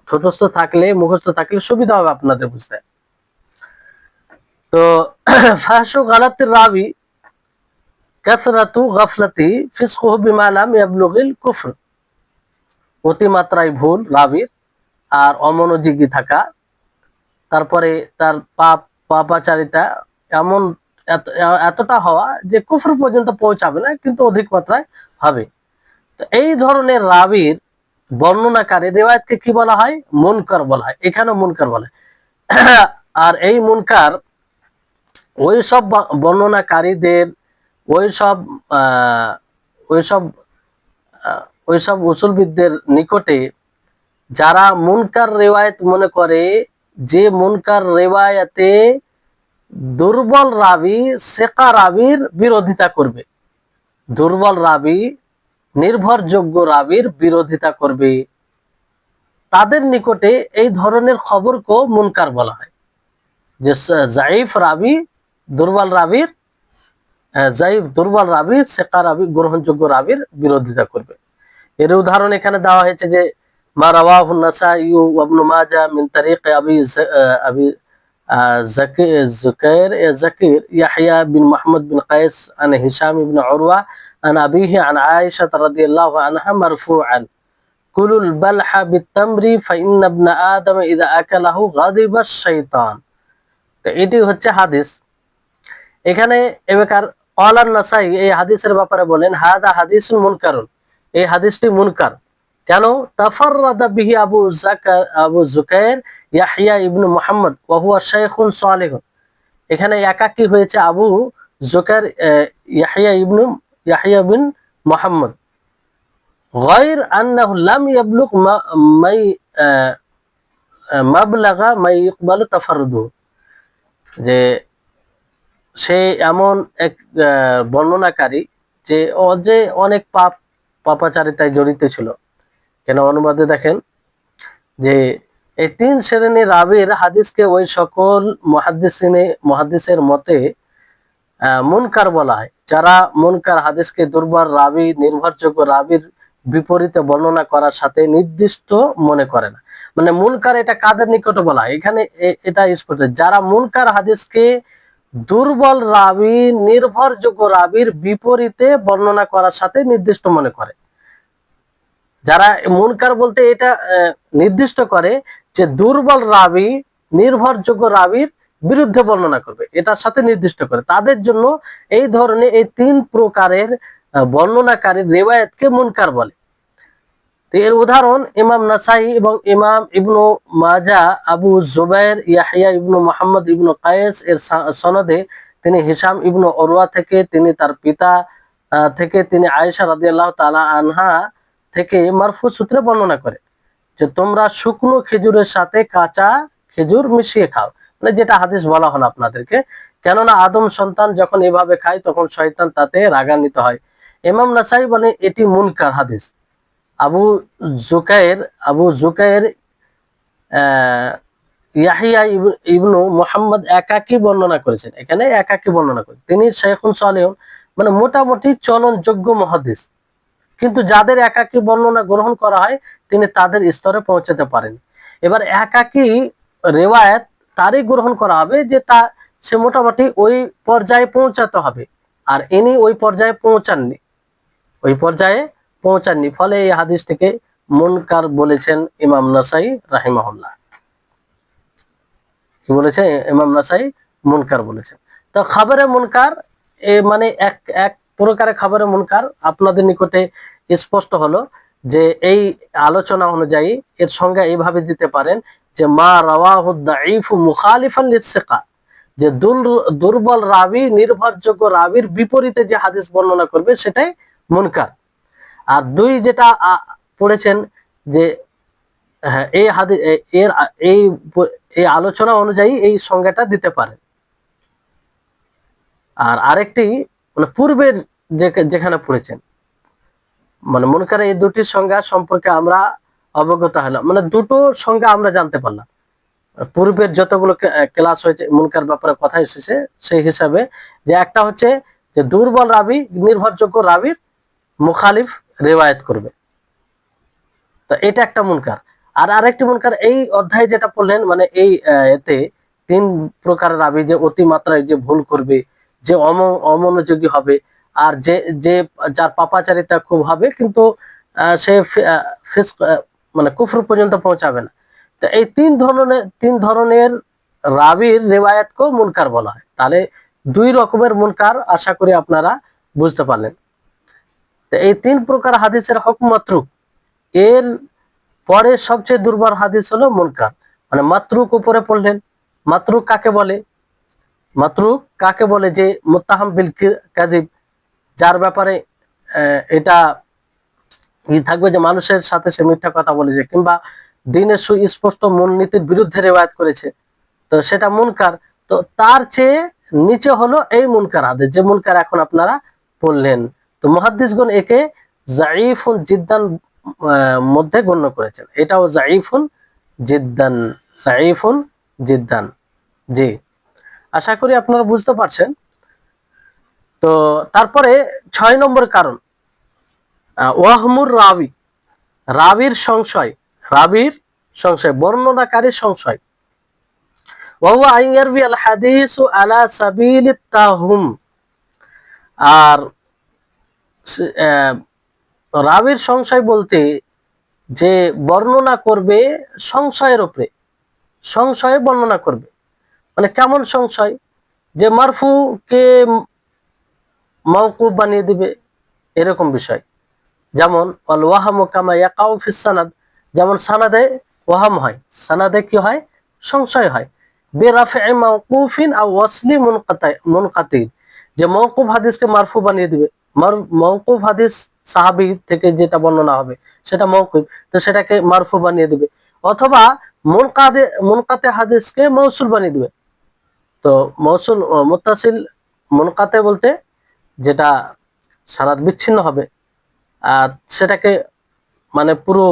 ঠোঁটস্থ থাকলে, মুখস্থ থাকলে সুবিধা হবে আপনাদের বুঝতে। তো ফাহশু গালাতির রাবি কাসরাতু গাফলাতি ফিসকুহু বিমা লাম ইয়াবলুগিল কুফর, অতিমাত্রায় ভুল রাবির আর অমনোযোগী থাকা, তারপরে তার পাপাচারিতা এমন এতটা হওয়া যে কুফর পর্যন্ত পৌঁছাবে না কিন্তু অধিক মাত্রায় হবে। তো এই ধরনের রাবির বর্ণনাকারী রিওয়ায়াতকে কি বলা হয়? মুনকার বলা হয়। এখানেও মুনকার বলা হয়। আর এই মুনকার ওই সব বর্ণনাকারীদের ওইসব ওইসব ওইসব উসুলবিদদের নিকটে যারা মুনকার রিওয়ায়াত মনে করে, যে মুনকার রিওয়ায়াতে দুর্বল রাবি সেকা রাবির বিরোধিতা করবে, দুর্বল রাবি নির্ভরযোগ্য রাবির বিরোধিতা করবে, তাদের নিকটে এই ধরনের খবরকেও মুনকার বলা হয়। যে জাইফ রাবি, দুর্বল রাবির দুর্বল রাবি সেকা রাবি গ্রহণযোগ্য রাবির বিরোধিতা করবে। এর উদাহরণ এখানে দেওয়া হয়েছে যে মা রাওয়াহু নাসাই ওয়া ইবনে মাজাহ মিন তারিক আবি জাকির ইয়াহইয়া বিন মুহাম্মদ বিন কায়েস আন হিশাম ইবনে উরওয়া আন আবিহি আন আয়েশা রাদিয়াল্লাহু আনহা মারফুআন কুলুল বালহা বিত-তামরি ফাইন্না ইবনা আদম ইযা আকালাহু গাদিবা আশ-শাইতান। তো এটি হচ্ছে হাদিস। এখানে এবারে ক্বালা নাসাই এই হাদিসের ব্যাপারে বলেন হাদা হাদিসুন মুনকারুন, এই হাদিসটি মুনকার। কেন? তাফাররাদা বিহি আবু জুকাইর ইয়াহইয়া ইবনে মুহাম্মদ ওয়া হুয়া শাইখুন সালিহুন। এখানে একাকী হয়েছে আবু জুকাইর ইয়াহইয়া বিন মুহাম্মদ, গায়র আন্নাহু লাম ইয়াবলুগ মাবলাগা মা ইকবালু তাফাররুদু, যে সে এমন এক বর্ণনাকারী যে অনেক পাপাচারিতায় জড়িত ছিল। কেন? অনুবাদে দেখেন যে এই 3 শ্রেণীর রাবির হাদিসকে ওই সকল মুহাদ্দিসের মতে মুনকার বলা হয় যারা মুনকার হাদিসকে দুর্বল রাবি নির্ভরযোগ্য রাবির বিপরীতে বর্ণনা করার সাথে নির্দিষ্ট মনে করে না। মানে মুনকার এটা কাদের নিকটে বলা হয়? এখানে এটা স্পষ্ট, যারা মুনকার হাদিসকে দুর্বল রাবি নির্ভরযোগ্য রাবির বিপরীতে বর্ণনা করার সাথে নির্দিষ্ট মনে করে। যারা মুনকার বলতে এটা নির্দিষ্ট করে যে দুর্বল রাবি নির্ভরযোগ্য রাবির বিরুদ্ধে বর্ণনা করবে, এটার সাথে নির্দিষ্ট করে, তাদের জন্য এই ধরনের এই 3 প্রকারের বর্ণনাকারী রিওয়ায়াতকে মুনকার বলে। এর উদাহরণ ইমাম নাসাই এবং ইমাম ইবনু মাজাহ আবু জুবাইর ইয়াহইয়া ইবনু মুহাম্মদ ইবনু কায়েস এর সনদে তিনি হিশাম ইবনু উরওয়া থেকে, তিনি তার পিতা থেকে, তিনি আয়েশা রাদিয়াল্লাহু তাআলা আনহা থেকে মারফু সূত্রে বর্ণনা করে যে তোমরা শুকনো খেজুরের সাথে কাঁচা খেজুর মিশিয়ে খাও, মানে যেটা হাদিস বলা হলো আপনাদেরকে। কেননা আদম সন্তান যখন এভাবে খায় তখন শয়তান তাতে রাগান্বিত হয়। ইমাম নাসাই বলে এটি মুনকার হাদিস। আবু জুকাইর ইয়াহইয়া ইবনু মুহাম্মদ একাকী বর্ণনা করেছেন, এখানে একাকী বর্ণনা করেছেন। তিনি শাইখুন সালিহুন, মানে মোটামুটি চলনযোগ্য মুহাদ্দিস, কিন্তু যাদের একাকী বর্ণনা গ্রহণ করা হয় তিনি তাদের স্তরে পৌঁছাতে পারেন। এবার একাকী রিওয়ায়াত তারই গ্রহণ করা হবে যে সে মোটামুটি ওই পর্যায়ে পৌঁছাতে হবে, আর ইনি ওই পর্যায়ে পৌঁছাননি, ফলে এই হাদিসটিকে মুনকার বলেছেন ইমাম নাসাই রাহিমাহুল্লাহ। কি বলেছে? ইমাম নাসাই মুনকার বলেছেন। তো খবরে মুনকার মানে এক প্রকারের খবরে মুনকার আপনাদের নিকটে স্পষ্ট হলো যে এই আলোচনা অনুযায়ী এর সংজ্ঞা এইভাবে দিতে পারেন যে মা রাওয়াহু দাঈফু মুখালিফান লিসসিকা, যে দুর্বল রাবি নির্ভরযোগ্য রাবির বিপরীতে যে হাদিস বর্ণনা করবে সেটাই মুনকার। আর 2 যেটা পড়েছেন যে এই হাদিস এই আলোচনা অনুযায়ী এই সংজ্ঞাটা দিতে পারে। আর আরেকটি মানে পূর্বের যেখানে পড়েছেন মানে মুনকার, এই দুটি সংজ্ঞা সম্পর্কে আমরা অবগত হলাম, মানে দুটো সংজ্ঞা আমরা জানতে পারলাম। পূর্বের যতগুলো ক্লাস হয়েছে মুনকার ব্যাপারে কথা এসেছে সেই হিসাবে, যে একটা হচ্ছে যে দুর্বল রাবি নির্ভরযোগ্য রাবির মুখালিফ রিওয়ায়াত করবে, তো এটা একটা মুনকার। আর আরেকটি মুনকার এই অধ্যায়ে যেটা পড়লেন, মানে এই এতে 3 প্রকার রাবি, যে অতিমাত্রায় যে ভুল করবে, যে অমনোযোগী হবে, আর যে যে যার পাপাচারিতা খুব হবে কিন্তু সে মানে কুফর পর্যন্ত পৌঁছাবে না। তো এই 3 ধরনের রাবির রিওয়ায়াতকেও মুনকার বলা হয়। তাহলে 2 রকমের মুনকার আশা করি আপনারা বুঝতে পারলেন। তো এই 3 প্রকার হাদিসের হুকম মাতরুক, এর পরে সবচেয়ে দুর্বল হাদিস হলো মুনকার। মানে মাতরুক উপরে পড়লেন, মাতরুক কাকে বলে? মাতরুক কাকে বলে? যে মুত্তাহাম বিল কাযিব, যার ব্যাপারে এটা থাকবে যে মানুষের সাথে সে মিথ্যা কথা বলেছে কিংবা দ্বীনের সুস্পষ্ট মূলনীতির বিরুদ্ধে রিওয়ায়াত করেছে, তো সেটা মুনকার। তো তার চেয়ে নিচে হলো এই মুনকার হাদিস, যে মুনকার এখন আপনারা পড়লেন। তো মুহাদ্দিসগণ একে যায়ীফুন জিদ্দান মধ্যে গণ্য করেছেন। এটাও যায়ীফুন জিদ্দান, যায়ীফুন জিদ্দান। জি, আশা করি আপনারা বুঝতে পারছেন। তো তারপরে 6 নম্বর কারণ, ওয়াহমুর রাবি, রাবির সংশয়, রাবির সংশয়, বর্ণনাকারী সংশয়। ওয়াহুয়া আন ইয়ারবি আল হাদিসু আলা সাবিলিত তাহুম, আর রাবির সংশয় বলতে যে বর্ণনা করবে সংশয়ের উপরে, সংশয়ে বর্ণনা করবে। মানে কেমন সংশয়? যে মারফু কে মাওকুফ বানিয়ে দিবে, এরকম বিষয়। যেমন আল ওয়াহামু কামা ইয়াকাউ ফিস সানাদ, যেমন সানাদে ওয়াহাম হয়, সানাদে কি হয়? সংশয় হয়। বিরাফি মাওকুফিন আও ওয়াসলি মুনকাতি, যে মাওকুফ হাদিসকে মারফু বানিয়ে দিবে। মাওকুফ হাদিস সাহাবী থেকে যেটা বর্ণনা হবে সেটা মাওকুফ, তো সেটাকে মারফু বানিয়ে দিবে। অথবা মুনকাতে হাদিসকে মৌসুল বানিয়ে দিবে। তো মৌসুল মুত্তাসিল, মুনকাতে বলতে যেটা সানাদ বিচ্ছিন্ন হবে, আর সেটাকে মানে পুরো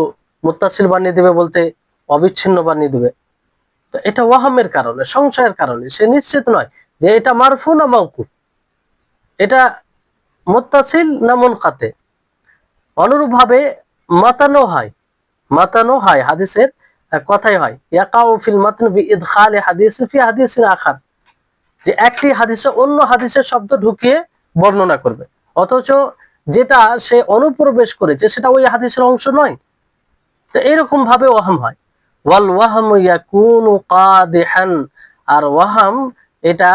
মুত্তাসিল বানিয়ে দিবে বলতে অবিচ্ছিন্ন বানিয়ে দিবে। তো এটা ওয়াহামের কারণে, সংশয়ের কারণে, সে নিশ্চিত নয় যে এটা মারফু না মাওকুফ, এটা মুত্তাসিল না মুনকাতে। অনুরূপ ভাবে মাতানো হয় হাদিসের কথাই হয় ইয়াকাউ ফিল মাতন বি ইদখালি হাদিস ফি হাদিসিন আখার, যে একটি হাদিসে অন্য হাদিসের শব্দ ঢুকিয়ে বর্ণনা করবে, অথচ যেটা সে অনুপ্রবেশ করেছে সেটা ওই হাদিসের অংশ নয়। তো এরকম ভাবে ওয়াহাম হয়। ওয়াল ওয়াহামু ইয়াকুনু কাদিহান, আর ওয়াহাম এটা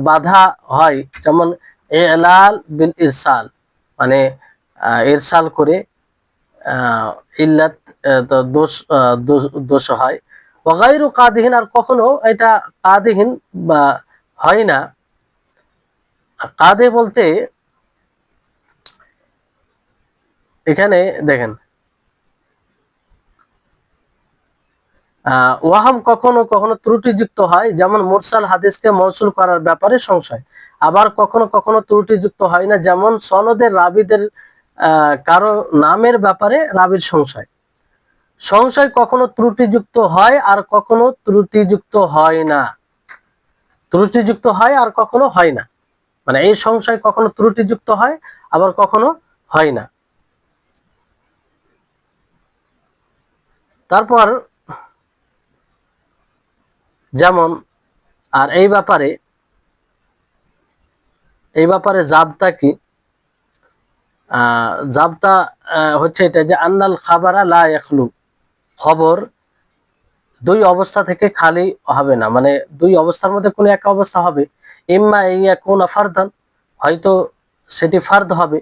বাধা হয়, যেমন ইলাল বিল ইরসাল, মানে ইরসাল করে ইল্লাত, তো দোষ হয়। ওয়া গায়রু কাদিহিন, আর কখনো এটা কাদিহিন বা হয় না। কাদে বলতে এখানে দেখেন, ওয়াহাম কখনো কখনো ত্রুটিযুক্ত হয়, যেমন মুরসাল হাদিসকে মৌসুল করার ব্যাপারে সংশয়। আবার কখনো কখনো ত্রুটিযুক্ত হয় না, যেমন সনদের রাবিদের কারো নামের ব্যাপারে রাবির সংশয়। সংশয় কখনো ত্রুটিযুক্ত হয় আর কখনো ত্রুটিযুক্ত হয় না, ত্রুটিযুক্ত হয় আর কখনো হয় না। মানে এই সংশয় কখনো ত্রুটিযুক্ত হয় আবার কখনো হয় না। তারপর যেমন, আর এই ব্যাপারে জাবতা কি? জাবতা হচ্ছে এটা যে আন্নাল খাবারা লা ইয়াখলু, খবর 2 অবস্থা থেকে খালি হবে না, মানে 2 অবস্থার মধ্যে কোনো একটা অবস্থা হবে। ইম্মা ইয়াকুনা ফারদান, হয়তো সেটি ফারদ হবে,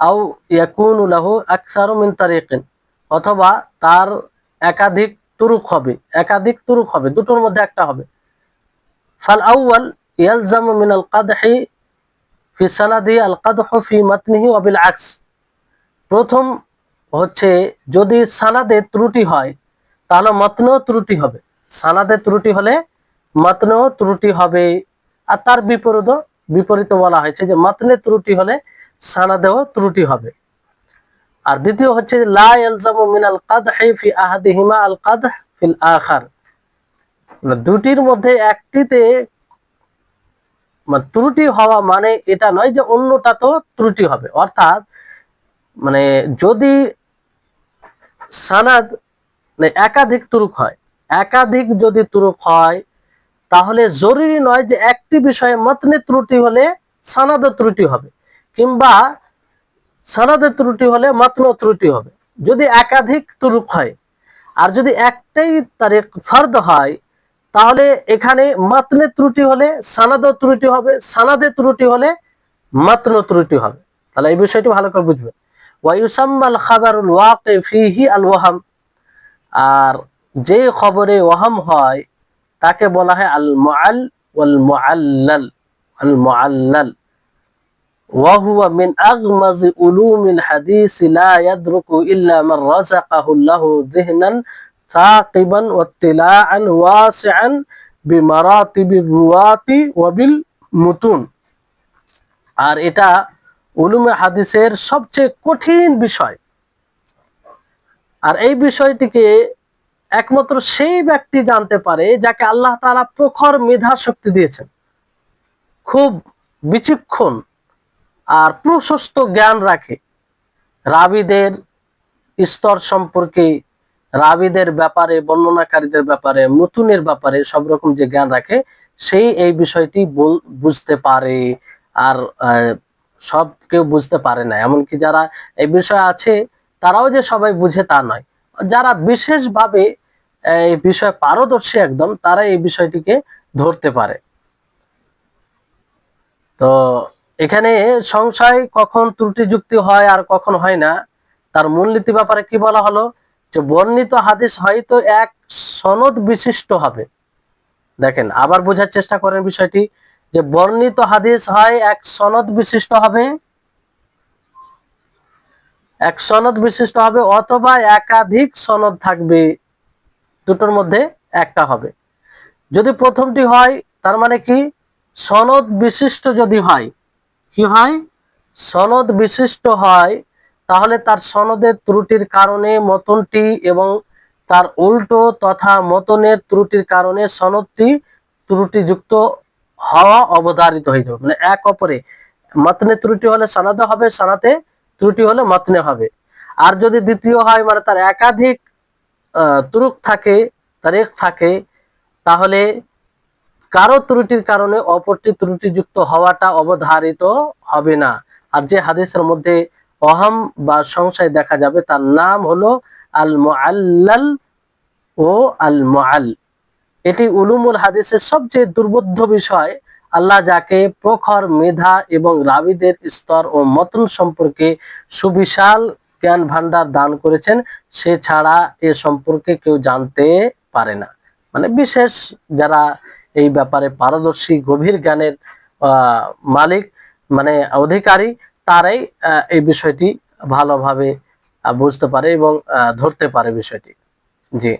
আও ইয়াকুনু লাহু আকসারু মিন তারিকিন, অথবা তার একাধিক তুরুক হবে, দুটোর মধ্যে একটা হবে। ফাল আউয়াল ইয়ালজামু মিনাল কাদহি ফি সানাদি আল কাদহু ফি মাতনিহি ওয়া বিল আকস, প্রথম হচ্ছে যদি সানাদে ত্রুটি হয় তাহলে মতনেও ত্রুটি হবে। সানাদে ত্রুটি হলে মাতনেও ত্রুটি হবে। আর তার বিপরীত বলা হয়েছে যে মাতনে ত্রুটি হলে সানাদেও ত্রুটি হবে। আর দ্বিতীয় হচ্ছে লা ইয়ালজামু মিনাল কাদহি ফি আহাদিহিমা আল কাদহ ফিল আখার, দুটির মধ্যে একটিতে ত্রুটি হওয়া মানে এটা নয় যে অন্যটা তো ত্রুটি হবে। অর্থাৎ মানে যদি সানাদ একাধিক তুরুক হয়, একাধিক যদি তুরুক হয় তাহলে জরুরি নয় যে একটি বিষয়ে মতনে ত্রুটি হলে সানাদে ত্রুটি হবে, কিংবা সানাদে ত্রুটি হলে মতন ত্রুটি হবে। যদি একাধিক তুরুক হয় আর যদি একটাই তারিখ ফরদ হয় তাহলে এখানে মাতনে ত্রুটি হলে সানাদে ত্রুটি হবে, সানাদে ত্রুটি হলে মাতন ত্রুটি হবে। তাহলে এই বিষয়টি ভালো করে বুঝবে। ওয়া ইউসাম্মাল খাবারুল ওয়াকি ফিহি আল ওয়াহাম, আর যে খবরে ওয়াহাম হয় তাকে বলা হয় আল মুআল ওয়াল মুআল্লাল। আল মুআল্লাল ওয়া হুয়া মিন আগমাজি উলুমিল হাদিস লা ইয়াদরুকু ইল্লা মান রাযাকাহু আল্লাহু যিহনান সাকিবান ওয়া ইত্তিলাআন ওয়াসিআন বিমারাতিবির রুয়াতি ওয়া বিল মুতুন। আর এটা উলুমে হাদিসের সবচেয়ে কঠিন বিষয়। আর এই বিষয়টিকে একমাত্র সেই ব্যক্তি জানতে পারে যাকে আল্লাহ তাআলা প্রখর মেধা শক্তি দিয়েছেন, খুব বিচক্ষণ আর প্রশস্ত জ্ঞান রাখে, রাবীদের স্তর সম্পর্কে, রাবীদের ব্যাপারে, বর্ণনাকারীদের ব্যাপারে, মুতুনের ব্যাপারে সব রকম যে জ্ঞান রাখে, সেই এই বিষয়টি বুঝতে পারে। আর সব কেউ বুঝতে পারে না, এমনকি যারা এই বিষয়ে আছে তারাও যে সবাই বুঝে তা নয়। যারা বিশেষভাবে এই বিষয়ে পারদর্শী একদম, তারা এই বিষয়টিকে ধরতে পারে। তো এখানে সংশয় কখন ত্রুটি যুক্তি হয় আর কখন হয় না, তার মূলনীতি ব্যাপারে কি বলা হলো যে বর্ণিত হাদিস হয়তো এক সনদ বিশিষ্ট হবে। দেখেন আবার বোঝার চেষ্টা করেন বিষয়টি, যে বর্ণিত হাদিস হয় এক সনদ বিশিষ্ট হবে, এক সনদ বিশিষ্ট হবে, অথবা একাধিক সনদ থাকবে, দুটোর মধ্যে একটা হবে। যদি প্রথমটি হয় তার মানে কি সনদ বিশিষ্ট যদি হয়, কি হয়, সনদ বিশিষ্ট হয়, তাহলে তার সনদের ত্রুটির কারণে মতনটি এবং তার উল্টো তথা মতনের ত্রুটির কারণে সনদটি ত্রুটিযুক্ত হওয়া অবধারিত হয়ে যাবে। মানে এক অপরে, মতনে ত্রুটি হলে সনদে হবে, সনদে ত্রুটি হলে মতনে হবে। আর যদি দ্বিতীয় হয় মানে তার একাধিক তুরুক থাকে, তারিখ থাকে, তাহলে কারো ত্রুটির কারণে অপরটি ত্রুটিযুক্ত হওয়াটা অবধারিত হবে না। আর যে হাদিসের মধ্যে ওহাম বা সংশয় দেখা যাবে তার নাম হলো আল মুআল্লাল ও আল মুআল। এটি উলুমুল হাদিসের সবচেয়ে দুর্বোধ্য বিষয়। আল্লাহ যাকে প্রখর মেধা এবং রাবীদের স্তর ও মতন সম্পর্কে সুবিশাল জ্ঞান ভান্ডার দান করেছেন, সে ছাড়া এ সম্পর্কে কেউ জানতে পারে না। মানে বিশেষ যারা এই ব্যাপারে পারদর্শী, গভীর জ্ঞানের মালিক মানে অধিকারী, তারাই এই বিষয়টি ভালোভাবে বুঝতে পারে এবং ধরতে পারে বিষয়টি। জি,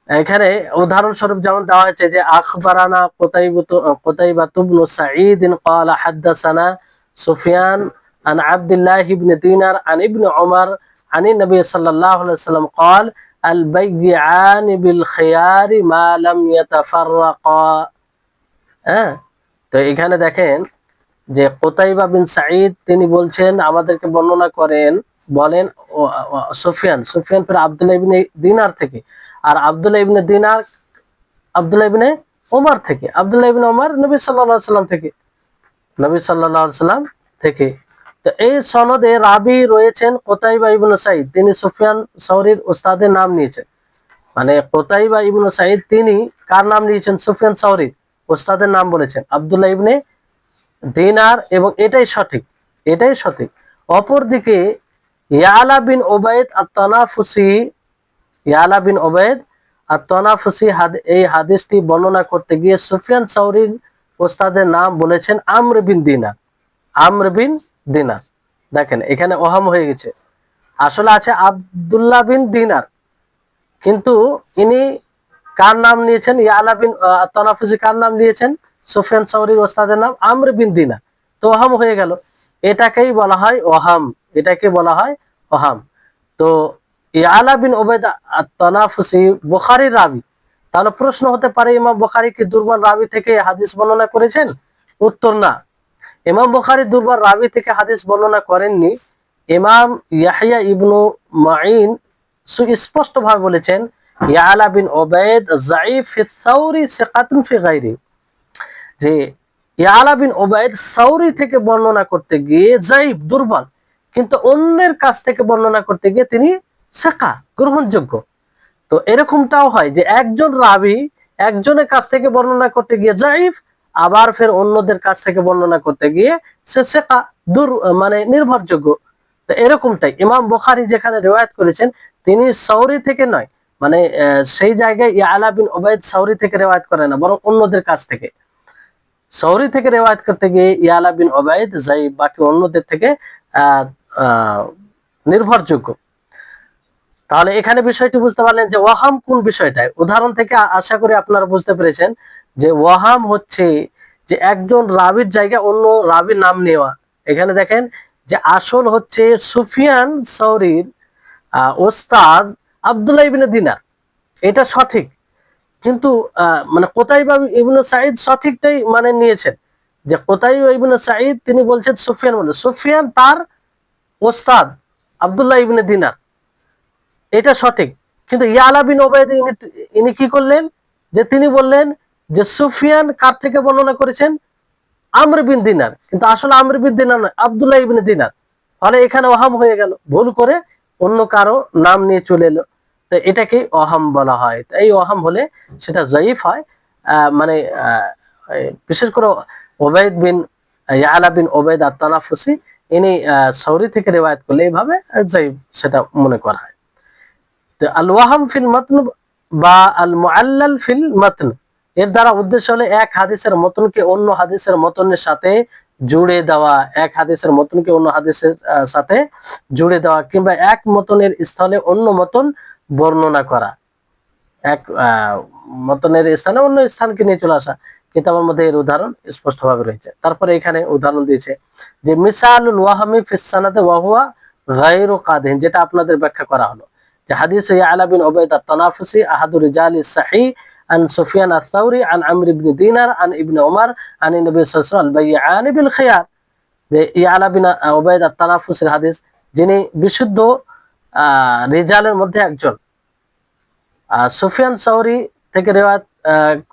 এখানে উদাহরণস্বরূপ যেমন দেওয়া হয়েছে যে আখবারানা কুতাইবাতু ইবনে সাঈদ ক্বালা হাদাসানা সুফিয়ান আন আব্দুল্লাহ ইবনে দিনার আন ইবনে উমর আন নবী সাল্লাল্লাহু আলাইহি ওয়াসাল্লাম قال البيعان بالخيار ما لم يتفرقا। হ্যাঁ, তো এখানে দেখেন যে কুতাইবা বিন সাঈদ তিনি বলছেন, আমাদেরকে বর্ণনা বলেন সুফিয়ান পরে আব্দুল্লাহ ইবনে দিনার থেকে, আর আব্দুল্লাহ ইবনে দিনার আব্দুল্লাহ ইবনে ওমর থেকে, আব্দুল্লাহ ইবনে ওমর নবী সাল্লাল্লাহু আলাইহি সাল্লাম থেকে, নবী সাল্লাল্লাহু আলাইহি সাল্লাম থেকে। তো এই সনদে রাবী রয়েছেন কুতাইবা ইবনে সাঈদ, তিনি সুফিয়ান সাওরীর উস্তাদের নাম নিয়েছেন। মানে কুতাইবা ইবনে সাঈদ তিনি কার নাম নিয়েছেন? সুফিয়ান সাওরীর উস্তাদের নাম বলেছেন আব্দুল্লাহ ইবনে দিনার, এবং এটাই সঠিক, এটাই সঠিক। অপরদিকে ইয়ালা বিন উবাইদ আত-তানাফুসি, ইয়ালা বিন উবাইদ আত-তানাফুসি এই হাদিসটি বর্ণনা করতে গিয়ে সুফিয়ান সাওরীর ওস্তাদের নাম বলেছেন আমর বিন দিনার, আমর বিন দিনার। দেখেন এখানে ওহাম হয়ে গেছে, আসলে আছে আব্দুল্লাহ বিন দিনার, কিন্তু ইনি কার নাম নিয়েছেন? ইয়ালা বিন তানাফুসি কার নাম নিয়েছেন? সুফিয়ান সাউরির ওস্তাদের নাম আমর বিন দিনার। তো ওহাম হয়ে গেল। এটাকেই বলা হয় ওহাম, এটাকে বলা হয় ওহাম। তো ইয়ালা বিন উবাইদ আত-তানাফুসি বুখারীর রাবী। তাহলে প্রশ্ন হতে পারে ইমাম বুখারী কি দুর্বল রাবী থেকে হাদিস বর্ণনা করেছেন? উত্তর না, ইমাম বুখারী দুর্বল রাবী থেকে হাদিস বর্ণনা করেননি। ইমাম ইয়াহইয়া ইবনু মাঈন সুস্পষ্ট ভাবে বলেছেন ইয়ালা বিন উবাইদ যায়ীফ ফি সাউরি সিকাতুন ফি গায়রি, যে ইয়ালা বিন উবাইদ সাউরি থেকে বর্ণনা করতে গিয়ে যায়ীফ দুর্বল, কিন্তু অন্যের কাছ থেকে বর্ণনা করতে গিয়ে তিনি সিকা গ্রহণযোগ্য। তো এরকমটাও হয় যে একজন রাবী একজনের কাছ থেকে বর্ণনা করতে গিয়ে যায়ীফ, আবার ফের অন্যদের কাছ থেকে বর্ণনা করতে গিয়ে সে সিকা মানে নির্ভরযোগ্য। তো এরকমটাই ইমাম বুখারী যেখানে রিওয়ায়াত করেছেন তিনি সাউরি থেকে নয়, মানে সেই জায়গায় ইয়ালা বিন উবাইদ সাউরি থেকে রিওয়ায়াত করে না, বরং অন্যদের কাছ থেকে। সাউরি থেকে রিওয়ায়াত করতে গিয়ে ইয়ালা বিন উবাইদ যায়ীফ, বাকি অন্যদের থেকে আহ আহ নির্ভরযোগ্য। তাহলে এখানে বিষয়টি বুঝতে পারলেন যে ওয়াহাম কোন বিষয়টায়। উদাহরণ থেকে আশা করি আপনারা বুঝতে পেরেছেন যে ওয়াহাম হচ্ছে যে একজন রাবীর জায়গায় অন্য রাবীর নাম নেওয়া। এখানে দেখেন যে আসল হচ্ছে সুফিয়ান সাউরির ওস্তাদ আব্দুল্লাহ ইবনে দিনার, এটা সঠিক। কিন্তু মানে কুতাইবা ইবনে সাঈদ সঠিকটাই মানে নিয়েছেন, যে কুতাইবা ইবনে সাঈদ তিনি বলছেন সুফিয়ান, বলে সুফিয়ান তার ওস্তাদ আব্দুল্লাহ ইবনে দিনার, এটা সঠিক। কিন্তু ইয়ালা বিন উবাইদ ইনি কি করলেন, যে তিনি বললেন যে সুফিয়ান কার থেকে বর্ণনা করেছেন? আমর বিন দিনার, কিন্তু আসলে আমর বিন দিনার নয়, আব্দুল্লাহ ইবনে দিনার। ফলে এখানে ওহাম হয়ে গেল, ভুল করে অন্য কারো নাম নিয়ে চলে এলো। তো এটাকে ওহাম বলা হয়। তো এই ওহাম হলে সেটা জয়ীফ হয়। মানে বিশেষ করে ওবাইদ বিন ইয়ালা বিন উবাইদ আত-তানাফুসি ইনি সাউরি থেকে রিওয়ায়াত করলে এইভাবে জয়ীফ সেটা মনে করা হয়। আল ওয়াহাম ফিল মাতন বা আল মুআল্লাল ফিল মাতন, এর দ্বারা উদ্দেশ্য হলো এক হাদিসের মতনকে অন্য হাদিসের মতনের সাথে জুড়ে দেওয়া, এক হাদিসের মতনকে অন্য হাদিসের সাথে জুড়ে দেওয়া, কিংবা এক মতনের স্থলে অন্য মতন বর্ণনা করা। এক মতনের স্থানে অন্য স্থানকে নিয়ে চলে আসা। কিতাবের মধ্যে এর উদাহরণ স্পষ্ট ভাবে রয়েছে। তারপরে এখানে উদাহরণ দিয়েছে যে মিসালুল ওয়াহামি ফিস সানাদে ওয়া হুয়া গায়রু কাদিন, যেটা আপনাদের ব্যাখ্যা করা হলো যে হাদিস ইয়ালা বিন উবাইদ আত-তানাফুসি আহাদু রিজালিস সহিহ আন সুফিয়ান আস-সাউরি আন আমর ইবনে দিনার আন ইবনে উমর আন নবী সাল্লাল্লাহু আলাইহি ওয়াসাল্লাম আল-বাইয়ান বিল খিয়ার, যে ইয়ালা বিন উবাইদ আত-তানাফুসির হাদিস, যিনি বিশুদ্ধ রিজালের মধ্যে একজন। সুফিয়ান সাউরি থেকে রিওয়ায়াত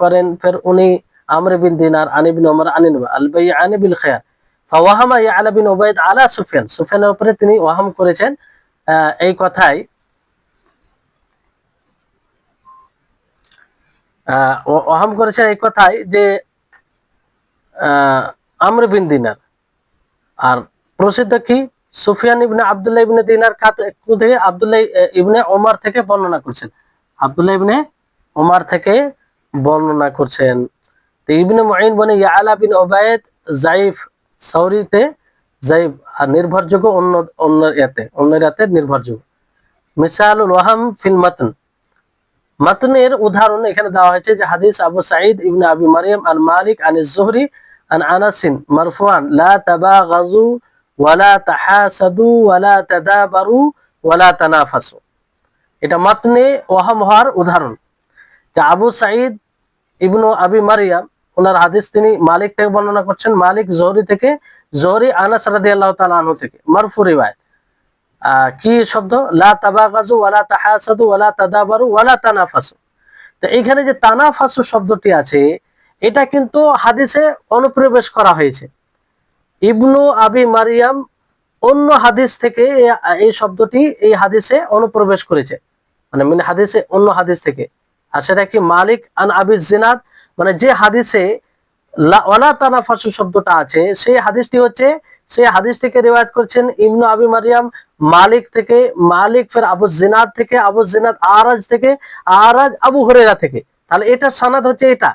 করেন, ফের উনি আমর বিন দিনার আন ইবনে উমর আন নবী আল-বাইয়ান বিল খিয়ার, ফাওয়াহামা ইয়ালা বিন উবাইদ আলা সুফিয়ান, সুফিয়ানের উপরে তিনি ওয়াহাম করেছেন এই কথাই, ওহাম করেছেন এই কথাই যে আমর বিন দিনার। আর প্রসিদ্ধ কি সুফিয়ান ইবনে আব্দুল্লাহ ইবনে দিনার থেকে আব্দুল্লাহ ইবনে ওমর থেকে বর্ণনা করছেন, আব্দুল্লাহ ইবনে ওমর থেকে বর্ণনা করছেন। তো ইবনে মুঈন বনে ইয়ালা বিন উবাইদ যায়ীফ, সাউরিতে যায়ীফ, আর নির্ভরযোগ্য অন্যের ইয়াতে নির্ভরযোগ্য। মিসালুল ওয়াহাম ফিল মাতন, মাতনের উদাহরণ এখানে দেওয়া হয়েছে যে হাদিস আবু সাঈদ ইবনে আবি মারইয়াম আন মালিক আন যুহরি আন আনাস মারফুআন লা তাবাগাজু ওয়ালা তাহাসাদু ওয়ালা তাদাবারু ওয়ালা তানাফাসু, এটা মাতনে ওহাম হওয়ার উদাহরণ। যে আবু সাঈদ ইবনু আবি মারইয়াম ওনার হাদিস তিনি মালিক থেকে বর্ণনা করছেন, মালিক যুহরি থেকে, যুহরি আনাস রাদিয়াল্লাহু তাআলা আনহু থেকে, মারফু রিওয়ায়াত। কি শব্দ? লা তাবাগাজু ওয়ালা তাহাসাদু ওয়ালা তাদাবারু ওয়ালা তানাফাসু। তো এইখানে যে তানাফাসু শব্দটি আছে এটা কিন্তু হাদিসে অনুপ্রবেশ করা হয়েছে। ইবনু আবি মারইয়াম অন্য হাদিস থেকে এই শব্দটি এই হাদিসে অনুপ্রবেশ করেছে, মানে হাদিসে অন্য হাদিস থেকে। আর সেটা কি মালিক আন আবি জিনাদ, মানে যে হাদিসে ওয়ালা তানাফাসু শব্দটা আছে সেই হাদিসটি হচ্ছে, সেই হাদিসটিকে রিওয়ায়াত করছেন ইবনু আবি মারইয়াম মালিক থেকে, মালিক ফের আবু জিনাদ থেকে, আবু জিনাদ আরাজ থেকে, আরাজ আবু হুরায়রা থেকে। তাহলে এটার সানাদ হচ্ছে এটা।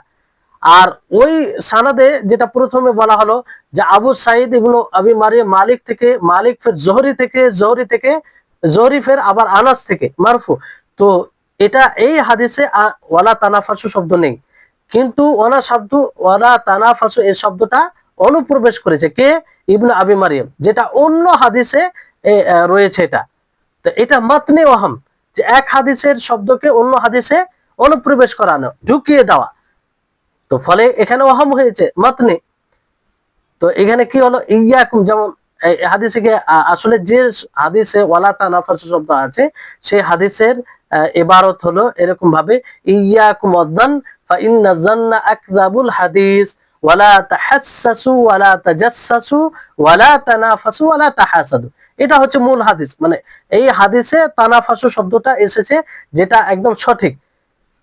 আর ওই সানাদে যেটা প্রথমে বলা হলো যে আবু সাঈদ ইবনু আবি মারইয়াম মালিক থেকে, মালিক ফের জোহরি থেকে, জোহরি থেকে, জোহরি ফের আবার আনাস থেকে, মারফু। তো এটা এই হাদিসে ওয়ালা তানাফাসু শব্দ নেই, কিন্তু ওয়ালা তানাফাসু এই শব্দটা অনুপ্রবেশ করেছে কে? ইবনে আবি মারিয়াম, যেটা অন্য হাদিসে রয়েছে। এটা তো এটা মাতনে ওয়াহাম, যে এক হাদিসের শব্দকে অন্য হাদিসে অনুপ্রবেশ করানো, ঢুকিয়ে দেওয়া। তো ফলে এখানে ওয়াহাম হয়েছে মাতনে। তো এখানে কি হলো, ইয়াকুম, যেমন হাদিসে আসলে যে হাদিসে ওয়ালা তানাফাসু শব্দ আছে, সেই হাদিসের ইবারত হলো এরকম ভাবে, ইয়াকুম ওয়াদান ফা ইন্না যান্না আকযাবুল হাদিস ওয়ালা তাহাসসাসু ওয়ালা তাজাসসাসু ওয়ালা তানাফাসু ওয়ালা তাহাসাদু। এটা হচ্ছে মূল হাদিস, মানে এই হাদিসে তানাফাসু শব্দটা এসেছে, যেটা একদম সঠিক।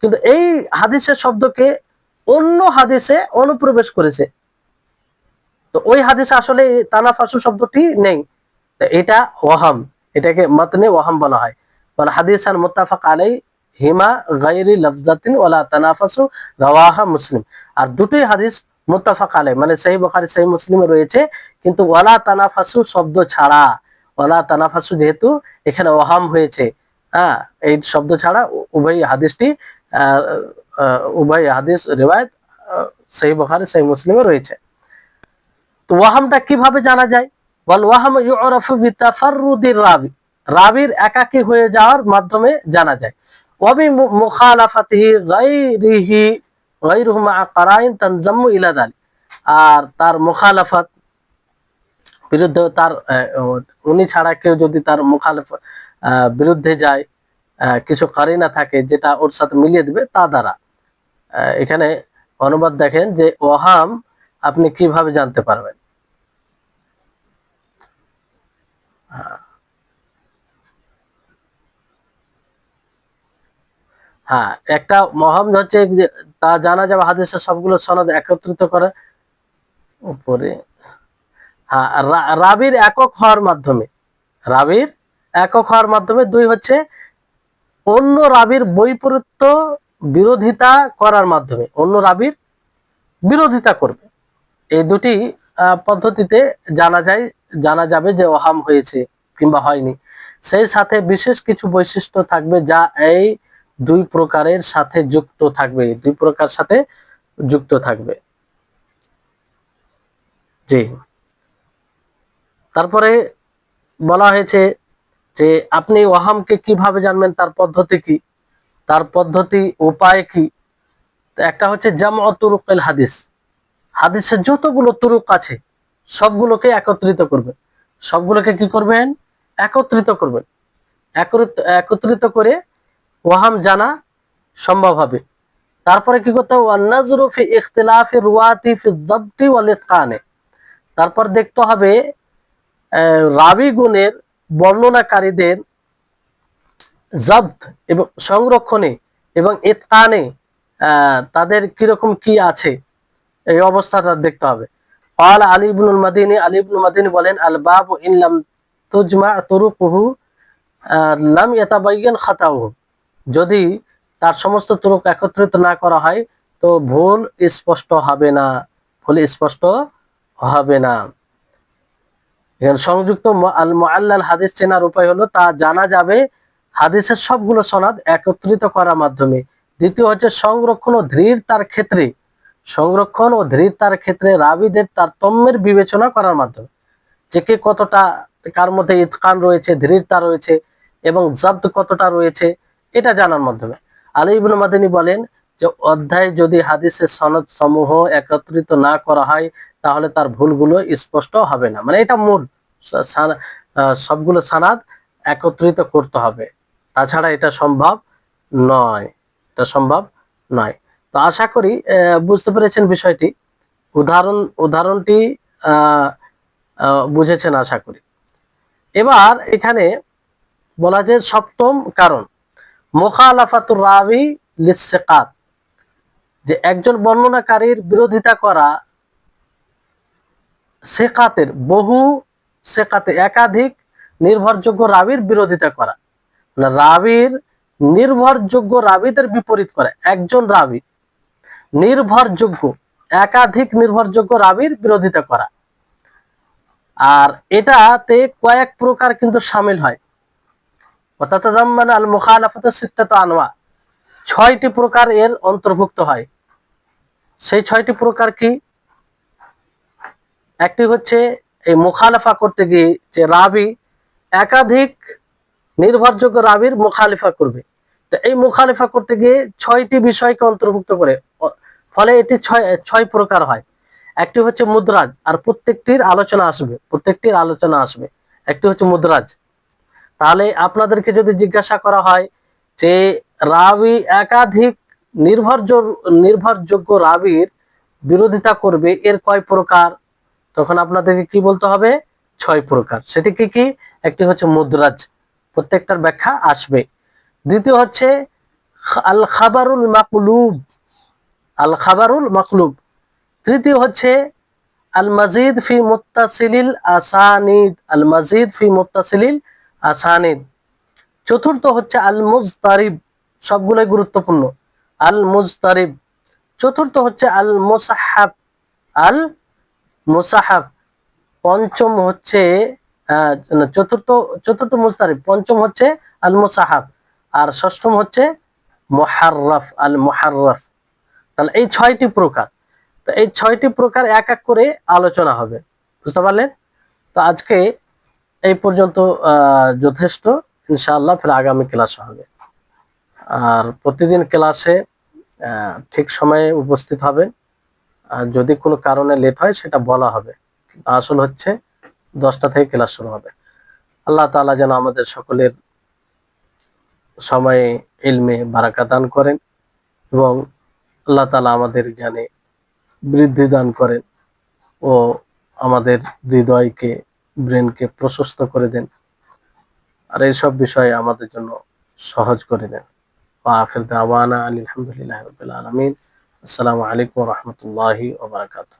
কিন্তু এই হাদিসের শব্দকে অন্য হাদিসে অনুপ্রবেশ করেছে, তো ওই হাদিসে আসলে তানাফাসু শব্দটি নেই। তো এটা ওয়াহাম, এটাকে মাতনে ওয়াহাম বলা হয়। বল হাদিসান মুত্তাফাক আলাই হিমা গায়রি লাফজাতিন ওয়ালা তানাফাসু রাওয়াহা মুসলিম। আর দুটোই হাদিস মুত্তাফাক আলাই, মানে সহিহ বুখারী সহিহ মুসলিমে রয়েছে, কিন্তু ওয়ালা তানাফাসু শব্দ ছাড়া, ওয়ালা তানাফাসু যেহেতু এখানে ওয়াহাম হয়েছে, হ্যাঁ, এই শব্দ ছাড়া উভয় হাদিস রিওয়ায়াত সহিহ বুখারী সহিহ মুসলিমে রয়েছে। তো ওয়াহামটা কিভাবে জানা যায়? ওয়াল ওয়াহাম ইউরাফু বিতাফাররুদির রাবি, রাবির একাকী হয়ে যাওয়ার মাধ্যমে জানা যায়। ওয়া বি মুখালাফাতিহি গায়রিহি গায়রুহু মা কারাইন তানজাম্মু ইলা যালিক। আর তার মুখালাফাত, বিরুদ্ধে তার উনি ছাড়া কেউ যদি তার মুখালাফাত বিরুদ্ধে যায়, কিছু কারিনা থাকে যেটা ওর সাথে মিলিয়ে দিবে, তা দ্বারা। এখানে অনুবাদ দেখেন যে ওয়াহাম আপনি কিভাবে জানতে পারবেন। হ্যাঁ, একটা মহাম হচ্ছে তা জানা যাবে হাদিসের সবগুলো সনদ একত্রিত করে উপরে। হ্যাঁ, রাবির একক হওয়ার মাধ্যমে, রাবির একক হওয়ার মাধ্যমে। দুই হচ্ছে অন্য রাবির বৈপরীত্য বিরোধিতা করার মাধ্যমে, অন্য রাবির বিরোধিতা করবে। এই দুটি পদ্ধতিতে জানা যাবে যে ওহাম হয়েছে কিংবা হয়নি। সেই সাথে বিশেষ কিছু বৈশিষ্ট্য থাকবে যা এই দুই প্রকারের সাথে যুক্ত থাকবে, দুই প্রকার সাথে যুক্ত থাকবে। জি, তারপরে বলা হয়েছে যে আপনি ওয়াহামকে কিভাবে জানবেন, তার পদ্ধতি কি, তার পদ্ধতি উপায় কি। একটা হচ্ছে জামউ তুরুকুল হাদিস, হাদিসের যতগুলো তুরুক আছে সবগুলোকে একত্রিত করবেন, সবগুলোকে কি করবেন? একত্রিত করবেন। একত্রিত করে ওয়াহাম জানা সম্ভব হবে। তারপরে কি করতে হবে? ওয়ান-নাযরু ফি ইখতিলাফি রুয়াতি ফি যাবতি ওয়াল ইতকানে। তারপর দেখতে হবে রাবি গুণের বর্ণনাকারীদের জব্ত এবং সংরক্ষণে এবং ইতকানে তাদের কিরকম কি আছে, এই অবস্থাটা দেখতে হবে। قال আলী ইবনুল মাদিনী বলেন, আল বাবু ইন লাম তুজমা তুরুকুহু লাম ইয়াতাবায়্যান খাতাউহু। যদি তার সমস্ত তুরুক একত্রিত না করা হয় তো ভুল স্পষ্ট হবে না, ভুল স্পষ্ট হবে না। এখানে সংযুক্ত আল মুআল্লাল হাদিস চেনার উপায় হলো তা জানা যাবে হাদিসের সবগুলো সনদ একত্রিত করার মাধ্যমে। দ্বিতীয় হচ্ছে সংরক্ষণ ও ধৃঢ়তার ক্ষেত্রে, সংরক্ষণ ও ধৃঢ়তার ক্ষেত্রে রাবীদের তারতম্যের বিবেচনা করার মাধ্যমে, যে কে কতটা, কার মধ্যে ইতকান রয়েছে, ধৃঢ়তা রয়েছে এবং জব্দ কতটা রয়েছে, এটা জানার মাধ্যমে। আলী ইবনে মাদিনী বলেন যে অধ্যায় যদি হাদিসের সনদ সমূহ একত্রিত না করা হয় তাহলে তার ভুলগুলো স্পষ্ট হবে না, মানে এটা মূল, সবগুলো সানাদ একত্রিত করতে হবে, তাছাড়া এটা সম্ভব নয়, এটা সম্ভব নয়। তো আশা করি বুঝতে পেরেছেন বিষয়টি, উদাহরণটি বুঝেছেন আশা করি। এবার এখানে বলা যায় সপ্তম কারণ মুখালাফাতুর রাবি লিসসিকাত, যে একজন বর্ণনাকারীর বিরোধিতা করা সেকাতের, একাধিক নির্ভরযোগ্য রাবির বিরোধিতা করা, মানে রাবির নির্ভরযোগ্য রাবিদের বিপরীত করা। একজন রাবি নির্ভরযোগ্য, একাধিক নির্ভরযোগ্য রাবির বিরোধিতা করা। আর এটাতে কয়েক প্রকার কিন্তু শামিল হয়। আল মুখালাফাতু সিত্তাতু আনওয়া, 6টি প্রকার এর অন্তর্ভুক্ত হয়। সেই 6টি প্রকার কি? একটি হচ্ছে এই মুখালেফা করতে গিয়ে যে রাবি একাধিক নির্ভরযোগ্য রাবির মুখালিফা করবে। তো এই মুখালিফা করতে গিয়ে 6টি বিষয়কে অন্তর্ভুক্ত করে, ফলে এটি ছয় প্রকার হয়। একটি হচ্ছে মুদ্রাজ, আর প্রত্যেকটির আলোচনা আসবে। একটি হচ্ছে মুদ্রাজ। তাহলে আপনাদেরকে যদি জিজ্ঞাসা করা হয় যে রাবি একাধিক নির্ভরযোগ্য রাবির বিরোধিতা করবে, এর কয় প্রকার, তখন আপনাদেরকে কি বলতে হবে? 6 প্রকার। সেটি কি কি? একটি হচ্ছে মুদ্রাজ, প্রত্যেকটার ব্যাখ্যা আসবে। দ্বিতীয় হচ্ছে আল খাবারুল মাকলুব। তৃতীয় হচ্ছে আল মাজিদ ফি মুত্তাসিলিল আসানিদ। চতুর্থ হচ্ছে আল মুজতারিব, সবগুলোই গুরুত্বপূর্ণ। আল মুজতারিব। চতুর্থ হচ্ছে আল মুসাহাফ। পঞ্চম হচ্ছে চতুর্থ মুজতারিব, পঞ্চম হচ্ছে আল মুসাহাফ, আর ষষ্ঠম হচ্ছে মুহাররাফ। তাহলে এই 6টি প্রকার। তো এই 6টি প্রকার এক এক করে আলোচনা হবে, বুঝতে পারলেন? তো আজকে এই পর্যন্ত যথেষ্ট। ইনশাআল্লাহ ফের আগামী ক্লাসে হবে। আর প্রতিদিন ক্লাসে ঠিক সময়ে উপস্থিত হবেন। আর যদি কোনো কারণে লেট হয় সেটা বলা হবে। আসল হচ্ছে 10টা থেকে ক্লাস শুরু হবে। আল্লাহ তাআলা যেন আমাদের সকলের সময়ে ইলমে বারাকা দান করেন এবং আল্লাহ তাআলা আমাদের জ্ঞানে বৃদ্ধি দান করেন ও আমাদের হৃদয়কে, ব্রেনকে প্রশস্ত করে দেন, আর এইসব বিষয়ে আমাদের জন্য সহজ করে দেন। আখির দাওয়ানা আলহামদুলিল্লাহি রাব্বিল আলামিন। আসসালামু আলাইকুম ওয়া রাহমাতুল্লাহি ওয়া বারাকাতুহু।